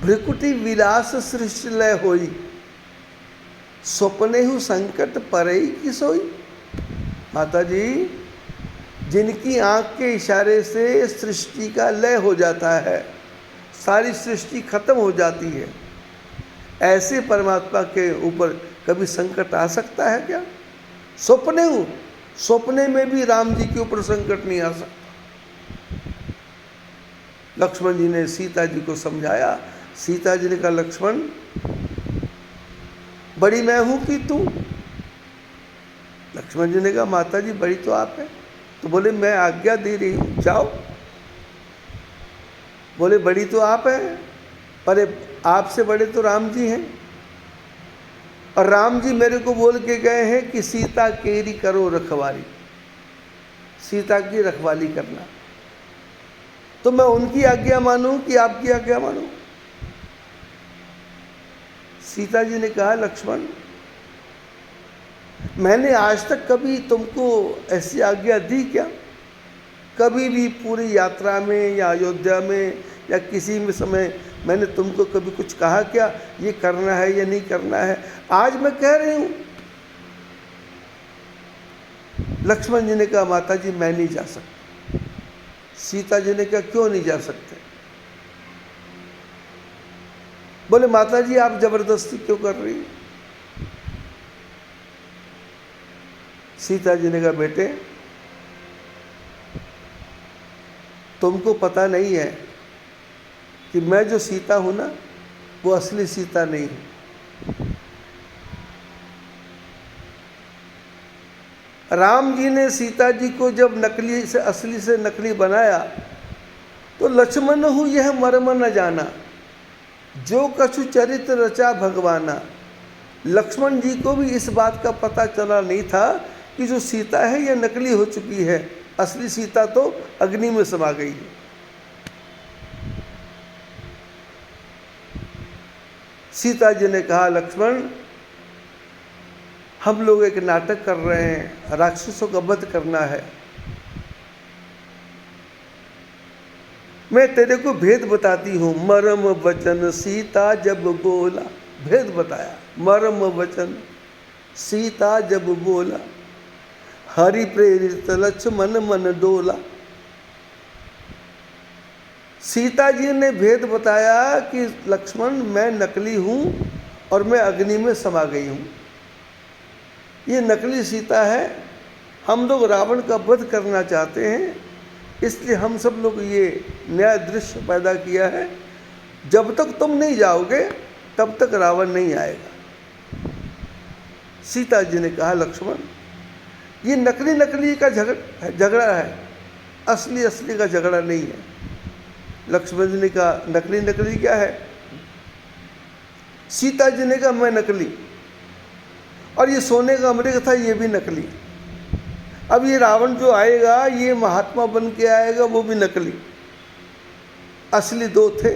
भ्रिकुटी विलास सृष्टि लय होई, स्वप्ने हु संकट परई की सोई। माता जी जिनकी आंख के इशारे से सृष्टि का लय हो जाता है, सारी सृष्टि खत्म हो जाती है, ऐसे परमात्मा के ऊपर कभी संकट आ सकता है क्या? स्वप्ने में भी राम जी के ऊपर संकट नहीं आ सकता। लक्ष्मण जी ने सीता जी को समझाया। सीता जी ने कहा लक्ष्मण बड़ी मैं हूं कि तू? लक्ष्मण जी ने कहा माता जी बड़ी तो आप है। तो बोले मैं आज्ञा दे रही हूं जाओ। बोले बड़ी तो आप है, पर आपसे बड़े तो राम जी हैं, और राम जी मेरे को बोल के गए हैं कि सीता केरी करो रखवाली, सीता की रखवाली करना। तो मैं उनकी आज्ञा मानूं कि आपकी आज्ञा मानूं? सीता जी ने कहा लक्ष्मण मैंने आज तक कभी तुमको ऐसी आज्ञा दी क्या? कभी भी पूरी यात्रा में या अयोध्या में या किसी भी समय मैंने तुमको कभी कुछ कहा क्या ये करना है या नहीं करना है? आज मैं कह रही हूं। लक्ष्मण जी ने कहा माता जी मैं नहीं जा सकता। सीता जी ने कहा क्यों नहीं जा सकते? बोले माता जी आप जबरदस्ती क्यों कर रही? सीता जी ने कहा बेटे तुमको पता नहीं है कि मैं जो सीता हूं ना वो असली सीता नहीं है। राम जी ने सीता जी को जब नकली से असली से नकली बनाया तो लक्ष्मण हूँ यह मर्म न जाना, जो कछु चरित्र रचा भगवाना। लक्ष्मण जी को भी इस बात का पता चला नहीं था कि जो सीता है यह नकली हो चुकी है, असली सीता तो अग्नि में समा गई है। सीता जी ने कहा, लक्ष्मण हम लोग एक नाटक कर रहे हैं, राक्षसों का वध करना है। मैं तेरे को भेद बताती हूं। मरम वचन सीता जब बोला, भेद बताया। मरम वचन सीता जब बोला, हरि प्रेरित लक्ष्मण मन डोला। सीता जी ने भेद बताया कि लक्ष्मण मैं नकली हूं और मैं अग्नि में समा गई हूं। ये नकली सीता है। हम लोग रावण का वध करना चाहते हैं, इसलिए हम सब लोग ये नया दृश्य पैदा किया है। जब तक तुम नहीं जाओगे तब तक रावण नहीं आएगा। सीता जी ने कहा, लक्ष्मण ये नकली नकली का झगड़ा है, असली असली का झगड़ा नहीं है। लक्ष्मण जी ने कहा, नकली नकली क्या है? सीता जी ने कहा, मैं नकली, और ये सोने का मृग था, ये भी नकली। अब ये रावण जो आएगा ये महात्मा बन के आएगा, वो भी नकली। असली दो थे,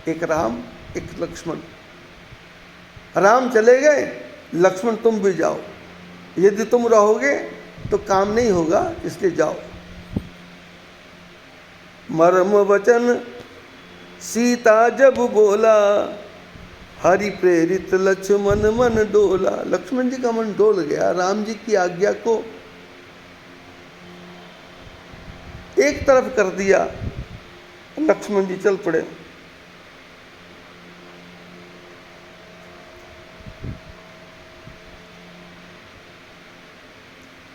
एक राम एक लक्ष्मण। राम चले गए, लक्ष्मण तुम भी जाओ। यदि तुम रहोगे तो काम नहीं होगा, इसलिए जाओ। मरम वचन सीता जब बोला, हरि प्रेरित लक्ष्मण मन डोला। लक्ष्मण जी का मन डोल गया। राम जी की आज्ञा को एक तरफ कर दिया, लक्ष्मण जी चल पड़े।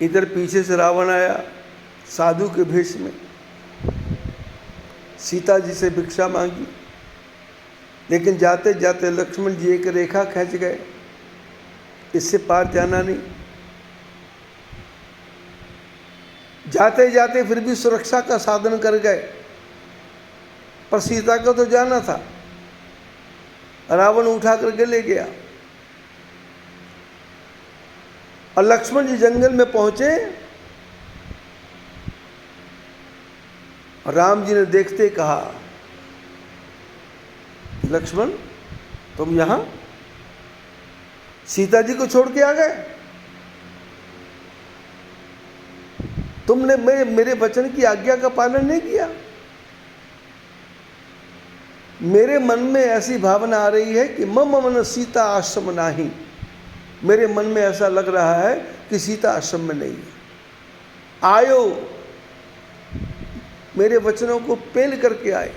इधर पीछे से रावण आया साधु के भेष में, सीता जी से भिक्षा मांगी, लेकिन जाते जाते लक्ष्मण जी एक रेखा खींच गए, इससे पार जाना नहीं। जाते जाते फिर भी सुरक्षा का साधन कर गए, पर सीता को तो जाना था। रावण उठा करके ले गया और लक्ष्मण जी जंगल में पहुंचे। राम जी ने देखते कहा, लक्ष्मण तुम यहां सीता जी को छोड़ के आ गए? तुमने मेरे वचन की आज्ञा का पालन नहीं किया। मेरे मन में ऐसी भावना आ रही है कि मम मन सीता आश्रम नाही। मेरे मन में ऐसा लग रहा है कि सीता आश्रम में नहीं है। आयो, मेरे वचनों को पेल करके आए,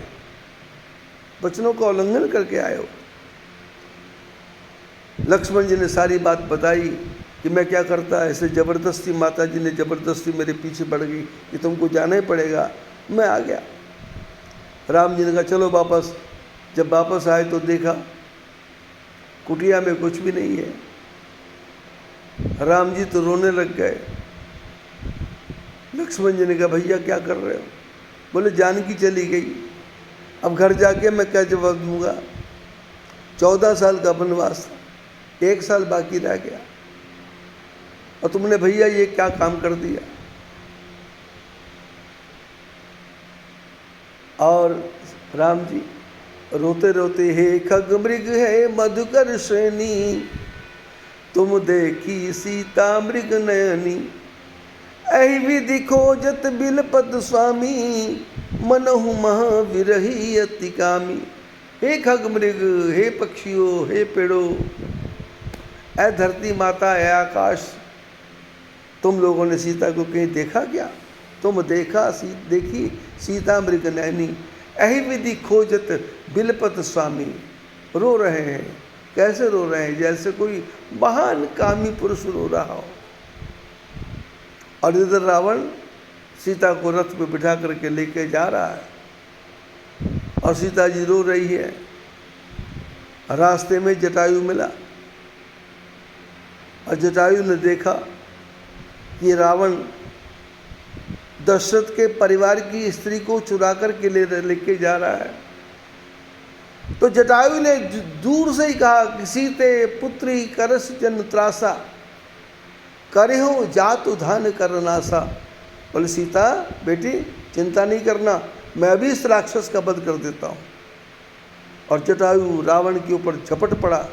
वचनों का उल्लंघन करके आए हो। लक्ष्मण जी ने सारी बात बताई कि मैं क्या करता, ऐसे ज़बरदस्ती माता जी ने ज़बरदस्ती मेरे पीछे पड़ गई कि तुमको जाना ही पड़ेगा। मैं आ गया। राम जी ने कहा चलो वापस। जब वापस आए तो देखा कुटिया में कुछ भी नहीं है। राम जी तो रोने लग गए। लक्ष्मण जी ने कहा भैया क्या कर रहे हो? बोले जानकी चली गई, अब घर जाके मैं क्या जवाब दूंगा? 14 साल का वनवास था, 1 साल बाकी रह गया, और तुमने भैया ये क्या काम कर दिया? और राम जी रोते रोते, हे खग मृग है मधुकर श्रेणी, तुम देखी सीता मृग नयनी, ऐ विधि खोजत बिलपत स्वामी, मनहु मह विरही अति कामी। हे खग मृग, हे पक्षियों, हे पेड़ों, ऐ धरती माता, ऐ आकाश, तुम लोगों ने सीता को कहीं देखा क्या? तुम देखी सीता मृग नयनी, ऐ विधि खोजत बिलपत स्वामी। रो रहे हैं। कैसे रो रहे हैं? जैसे कोई महान कामी पुरुष रो रहा हो। और इधर रावण सीता को रथ पे बिठा करके लेके जा रहा है और सीता जी रो रही है। रास्ते में जटायु मिला और जटायु ने देखा कि रावण दशरथ के परिवार की स्त्री को चुरा करके लेके जा रहा है। तो जटायु ने दूर से ही कहा कि सीते पुत्री करस जन त्रासा, करेहु जातु धान करनासा। बोले सीता बेटी चिंता नहीं करना, मैं अभी इस राक्षस का वध कर देता हूँ। और जटायु रावण के ऊपर झपट पड़ा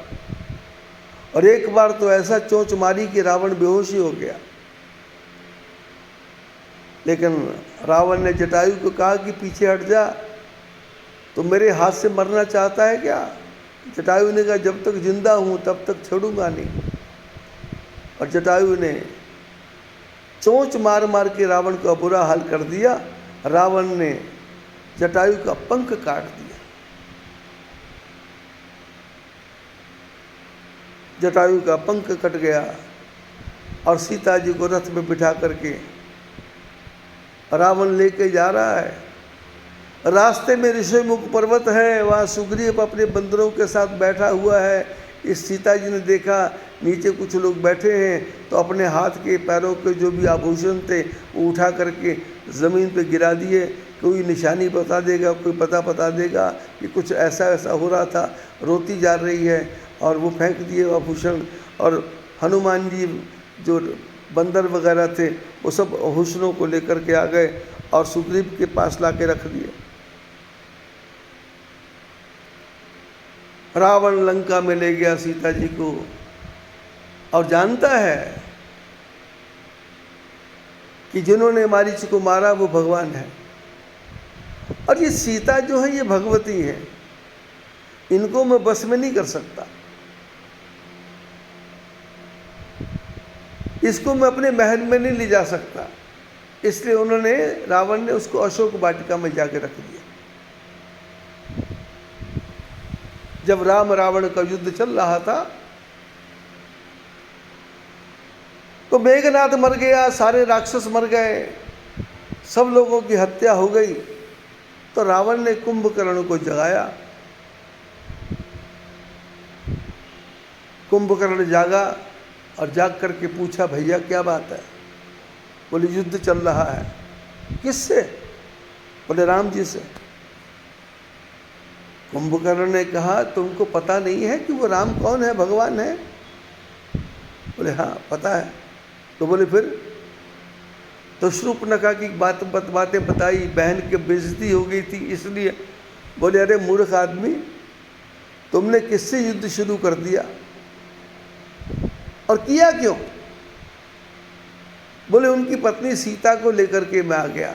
और एक बार तो ऐसा चोंच मारी कि रावण बेहोश ही हो गया। लेकिन रावण ने जटायु को कहा कि पीछे हट जा, तो मेरे हाथ से मरना चाहता है क्या? जटायु ने कहा जब तक जिंदा हूं तब तक छोड़ूंगा नहीं। और जटायु ने चोंच मार मार के रावण का बुरा हाल कर दिया। रावण ने जटायु का पंख काट दिया। जटायु का पंख कट गया और सीता जी को रथ में बिठा करके रावण लेके जा रहा है। रास्ते में ऋषिमुख पर्वत है, वहाँ सुग्रीव अपने बंदरों के साथ बैठा हुआ है। इस सीता जी ने देखा नीचे कुछ लोग बैठे हैं, तो अपने हाथ के पैरों के जो भी आभूषण थे वो उठा करके ज़मीन पे गिरा दिए। कोई निशानी बता देगा, कोई पता बता देगा कि कुछ ऐसा ऐसा हो रहा था। रोती जा रही है और वो फेंक दिए आभूषण। और हनुमान जी जो बंदर वगैरह थे वो सब आभूषणों को लेकर के आ गए और सुग्रीव के पास ला के रख दिए। रावण लंका में ले गया सीता जी को और जानता है कि जिन्होंने मारीच को मारा वो भगवान है। और ये सीता जो है ये भगवती है, इनको मैं बस में नहीं कर सकता, इसको मैं अपने महल में नहीं ले जा सकता। इसलिए उन्होंने रावण ने उसको अशोक वाटिका में जाके रख दिया। जब राम रावण का युद्ध चल रहा था तो मेघनाद मर गया, सारे राक्षस मर गए, सब लोगों की हत्या हो गई। तो रावण ने कुंभकर्ण को जगाया। कुंभकर्ण जागा और जाग करके पूछा भैया क्या बात है? बोले युद्ध चल रहा है। किससे? बोले राम जी से। कुंभकर्ण ने कहा तुमको पता नहीं है कि वो राम कौन है, भगवान है? बोले हाँ पता है। तो बोले फिर? तो शूर्पणखा की बातें बताई, बहन की बेइज्जती हो गई थी इसलिए। बोले अरे मूर्ख आदमी, तुमने किससे युद्ध शुरू कर दिया और किया क्यों? बोले उनकी पत्नी सीता को लेकर के मैं आ गया।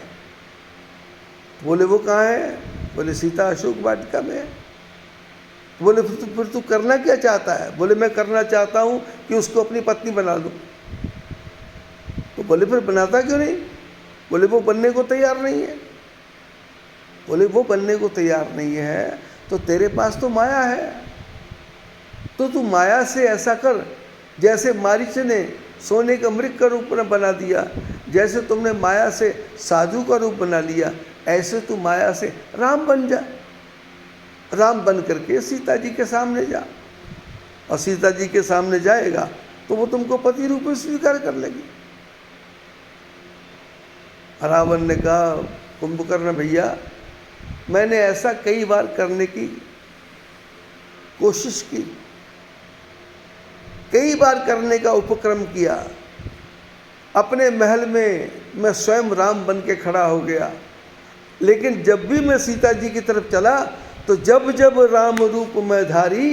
बोले वो कहाँ है? बोले सीता अशोक वाटिका में है। बोले फिर तू करना क्या चाहता है? बोले मैं करना चाहता हूँ कि उसको अपनी पत्नी बना लूँ। तो बोले फिर बनाता क्यों नहीं? बोले वो बनने को तैयार नहीं है। बोले वो बनने को तैयार नहीं है तो तेरे पास तो माया है, तो तू माया से ऐसा कर जैसे मारीच ने सोने का मृग का रूप बना दिया, जैसे तुमने माया से साधु का रूप बना लिया, ऐसे तू माया से राम बन जा। राम बन करके सीता जी के सामने जा, और सीता जी के सामने जाएगा तो वो तुमको पति रूप में स्वीकार कर लेगी। रावण ने कहा कुंभकर्ण भैया, मैंने ऐसा कई बार करने की कोशिश की, कई बार करने का उपक्रम किया। अपने महल में मैं स्वयं राम बन के खड़ा हो गया, लेकिन जब भी मैं सीता जी की तरफ चला तो जब जब राम रूप मैं धारी,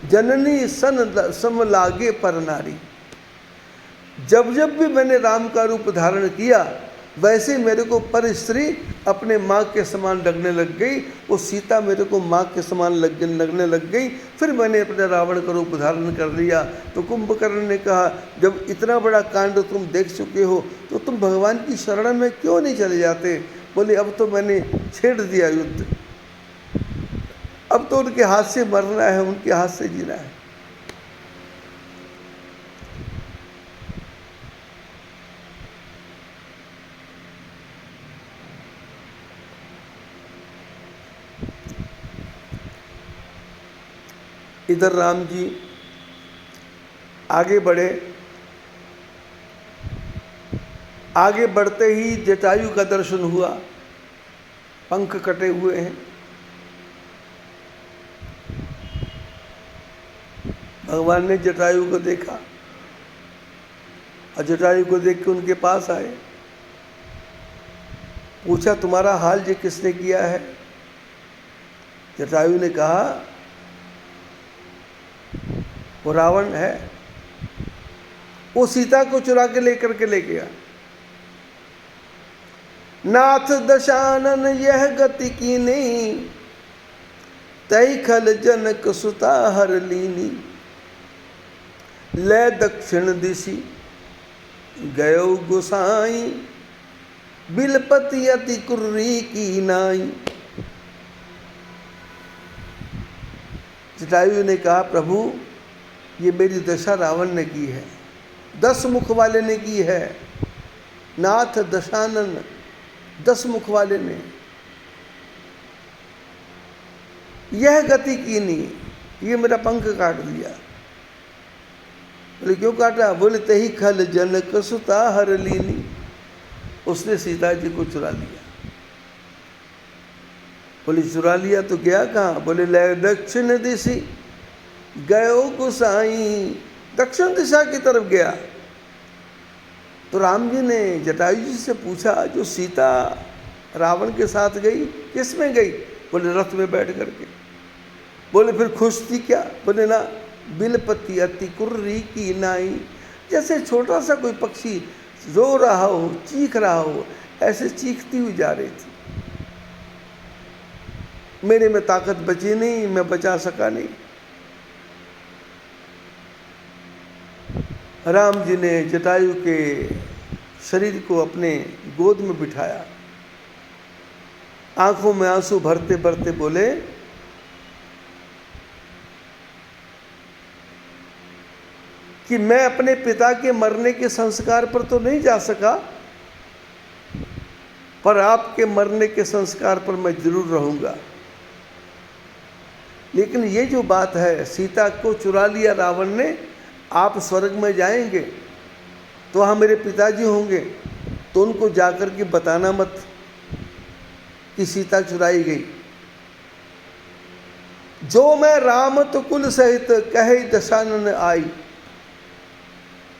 जननी सन सम लागे पर नारी। जब जब भी मैंने राम का रूप धारण किया वैसे मेरे को पर स्त्री अपने माँ के समान लगने लग गई। वो सीता मेरे को माँ के समान लगने लग गई। फिर मैंने अपने रावण का रूप धारण कर लिया। तो कुंभकर्ण ने कहा जब इतना बड़ा कांड तुम देख चुके हो तो तुम भगवान की शरण में क्यों नहीं चले जाते? बोले अब तो मैंने छेड़ दिया युद्ध, अब तो उनके हाथ से मरना है, उनके हाथ से जीना है। इधर राम जी आगे बढ़े। आगे बढ़ते ही जटायु का दर्शन हुआ, पंख कटे हुए हैं। भगवान ने जटायु को देखा और जटायु को देख के उनके पास आए। पूछा तुम्हारा हाल ये किसने किया है? जटायु ने कहा वो रावण है, वो सीता को चुरा के लेकर के ले गया। नाथ दशानन यह गति की नहीं, तई खल जनक सुता हर लीनी। ले दक्षिण दिशि गयो गुसाई, बिलपति अति कुर्री की नाई। जटायु ने कहा प्रभु ये मेरी दशा रावण ने की है, 10 मुख वाले ने की है। नाथ दशानन 10 मुख वाले ने यह गति की नहीं, ये मेरा पंख काट दिया। बोले क्यों काटा? बोले तही खल जनक सुता हर लीनी, उसने सीता जी को चुरा लिया। बोले चुरा लिया तो गया कहाँ? बोले ले दक्षिण दिशि गयो गुसाई, दक्षिण दिशा की तरफ गया। तो राम जी ने जटायु जी से पूछा जो सीता रावण के साथ गई किस में गई? बोले रथ में बैठ करके। बोले फिर खुश थी क्या? बोले ना, बिलपति अति कुर्री की नाई, जैसे छोटा सा कोई पक्षी रो रहा हो, चीख रहा हो, ऐसे चीखती हुई जा रही थी। मेरे में ताकत बची नहीं, मैं बचा सका नहीं। राम जी ने जटायु के शरीर को अपने गोद में बिठाया, आंखों में आंसू भरते भरते बोले कि मैं अपने पिता के मरने के संस्कार पर तो नहीं जा सका, पर आपके मरने के संस्कार पर मैं जरूर रहूंगा। लेकिन ये जो बात है, सीता को चुरा लिया रावण ने, आप स्वर्ग में जाएंगे तो वहाँ मेरे पिताजी होंगे, तो उनको जाकर के बताना मत कि सीता चुराई गई। जो मैं राम तो कुल सहित कहे दशानन आई।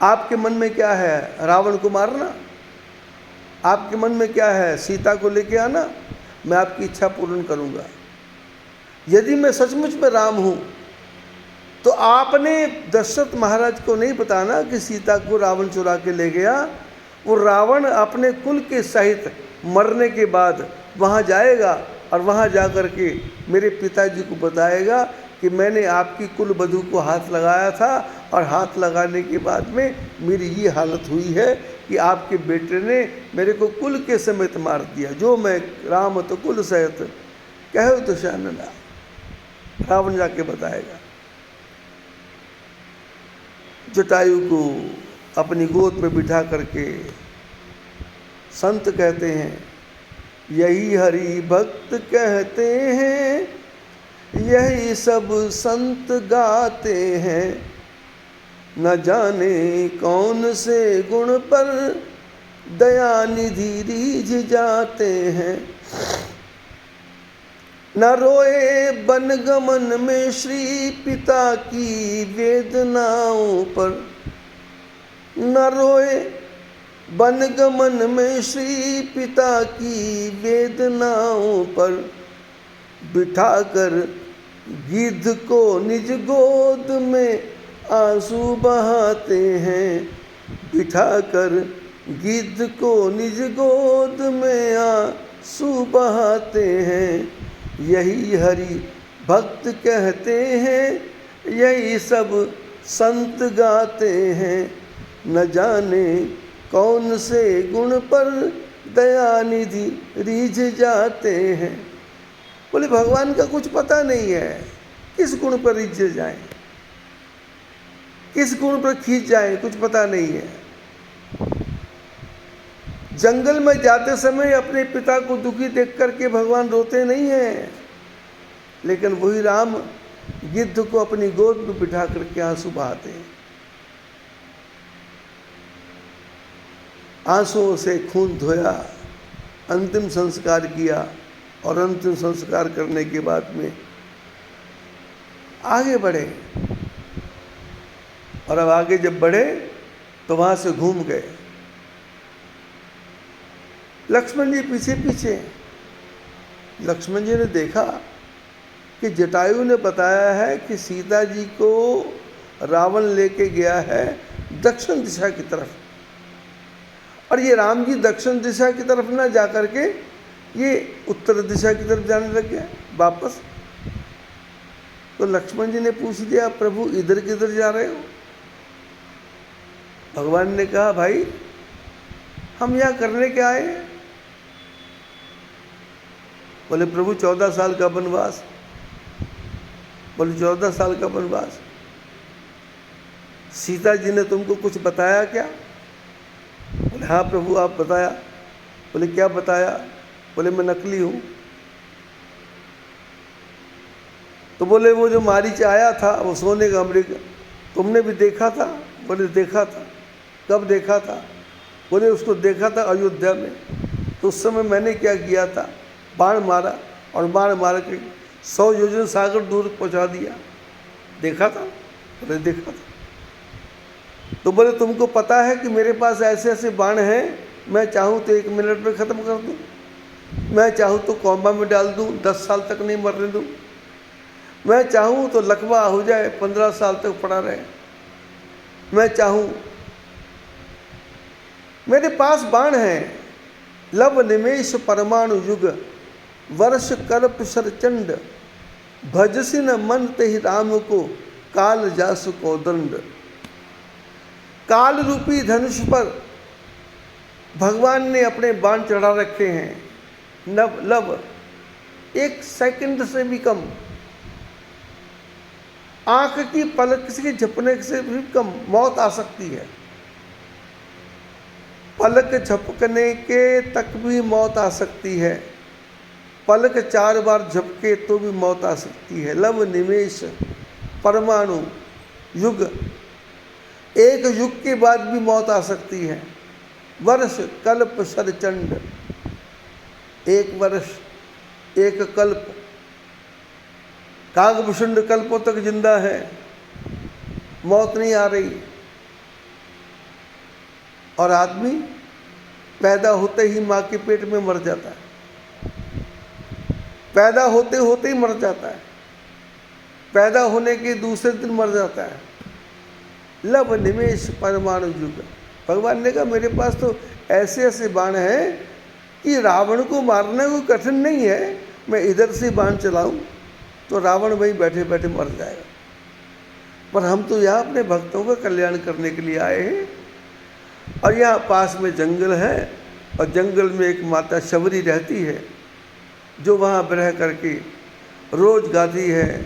आपके मन में क्या है? रावण को मारना? आपके मन में क्या है? सीता को लेके आना? मैं आपकी इच्छा पूर्ण करूंगा। यदि मैं सचमुच में राम हूं तो आपने दशरथ महाराज को नहीं बताना कि सीता को रावण चुरा के ले गया। वो रावण अपने कुल के सहित मरने के बाद वहाँ जाएगा और वहाँ जाकर के मेरे पिताजी को बताएगा कि मैंने आपकी कुल वधू को हाथ लगाया था और हाथ लगाने के बाद में मेरी ये हालत हुई है कि आपके बेटे ने मेरे को कुल के समेत मार दिया। जो मैं राम तो कुल सहित कहो तो शानना, रावण जाके बताएगा। जटायु को अपनी गोद में बिठा करके संत कहते हैं, यही हरि भक्त कहते हैं, यही सब संत गाते हैं। न जाने कौन से गुण पर दया निधि रीझ जाते हैं। न रोए बनगमन में श्री पिता की वेदनाओं पर, न रोए बनगमन में श्री पिता की वेदनाओं पर। बिठाकर गिद्ध को निज गोद में आंसू बहाते हैं। बिठाकर गिद्ध को निज गोद में आंसू बहाते हैं। यही हरि भक्त कहते हैं, यही सब संत गाते हैं। न जाने कौन से गुण पर दया निधि रीझ जाते हैं। बोले भगवान का कुछ पता नहीं है, किस गुण पर रीझ जाएं, किस गुण पर खींच जाएं, कुछ पता नहीं है। जंगल में जाते समय अपने पिता को दुखी देख करके भगवान रोते नहीं हैं, लेकिन वही राम गिद्ध को अपनी गोद में बिठा करके आंसू बहाते हैं। आंसुओं से खून धोया, अंतिम संस्कार किया और अंतिम संस्कार करने के बाद में आगे बढ़े। और अब आगे जब बढ़े तो वहाँ से घूम गए। लक्ष्मण जी पीछे पीछे। लक्ष्मण जी ने देखा कि जटायु ने बताया है कि सीता जी को रावण लेके गया है दक्षिण दिशा की तरफ, और ये राम जी दक्षिण दिशा की तरफ ना जा करके ये उत्तर दिशा की तरफ जाने लग गया वापस। तो लक्ष्मण जी ने पूछ दिया, प्रभु इधर किधर जा रहे हो? भगवान ने कहा, भाई हम यहाँ करने क्या आए हैं? बोले, प्रभु 14 साल का वनवास। बोले, 14 साल का वनवास? सीता जी ने तुमको कुछ बताया क्या? बोले, हाँ प्रभु आप बताया। बोले, क्या बताया? बोले, मैं नकली हूँ। तो बोले, वो जो मारीच आया था वो सोने का अमृत तुमने भी देखा था? बोले, देखा था। कब देखा था? बोले, उसको देखा था अयोध्या में। तो उस समय मैंने क्या किया था? बाण मारा, और बाण मार के 100 योजन सागर दूर पहुंचा दिया। देखा था? बोले, देखा था। तो बोले, तुमको पता है कि मेरे पास ऐसे ऐसे बाण हैं, मैं चाहूँ तो 1 मिनट में ख़त्म कर दूँ, मैं चाहूँ तो कौमा में डाल दूँ, 10 साल तक नहीं मरने दूँ, मैं चाहूँ तो लकवा हो जाए 15 साल तक पड़ा रहे, मैं चाहूँ। मेरे पास बाण हैं, लव निमेश परमाणु युग, वर्ष कल्प सरचंड, भजसी न मन ते राम को, काल जासु को दंड। काल रूपी धनुष पर भगवान ने अपने बाण चढ़ा रखे हैं। नव लव 1 सेकंड से भी कम, आंख की पलक से झपने से भी कम मौत आ सकती है। पलक झपकने के तक भी मौत आ सकती है, पलक 4 बार झपके तो भी मौत आ सकती है। लव निमेश परमाणु युग, 1 युग के बाद भी मौत आ सकती है। वर्ष कल्प सरचंड, 1 वर्ष 1 कल्प, कागभूषण कल्पों तक जिंदा है, मौत नहीं आ रही। और आदमी पैदा होते ही माँ के पेट में मर जाता है, पैदा होते होते ही मर जाता है, पैदा होने के दूसरे दिन मर जाता है। लव निमेश परमाणु युग। भगवान ने कहा, मेरे पास तो ऐसे ऐसे बाण हैं कि रावण को मारना कोई कठिन नहीं है, मैं इधर से बाण चलाऊं तो रावण वहीं बैठे बैठे मर जाएगा। पर हम तो यहाँ अपने भक्तों का कल्याण करने के लिए आए हैं, और यहाँ पास में जंगल है, और जंगल में एक माता शबरी रहती है जो वहाँ रह करके रोज गाती है,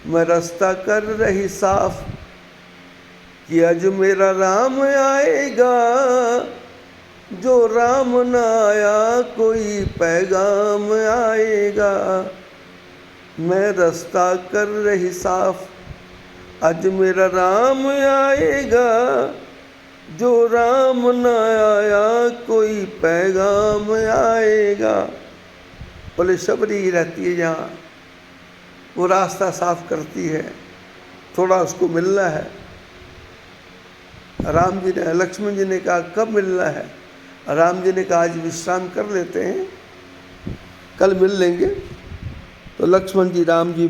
मैं रास्ता कर रही साफ कि आज मेरा राम आएगा, जो राम न आया कोई पैगाम आएगा। मैं रास्ता कर रही साफ, आज मेरा राम आएगा, जो राम न आया कोई पैगाम आएगा। बोले, शबरी रहती है जहाँ, वो रास्ता साफ करती है, थोड़ा उसको मिलना है। राम जी ने, लक्ष्मण जी ने कहा, कब मिलना है? राम जी ने कहा, आज विश्राम कर लेते हैं, कल मिल लेंगे। तो लक्ष्मण जी राम जी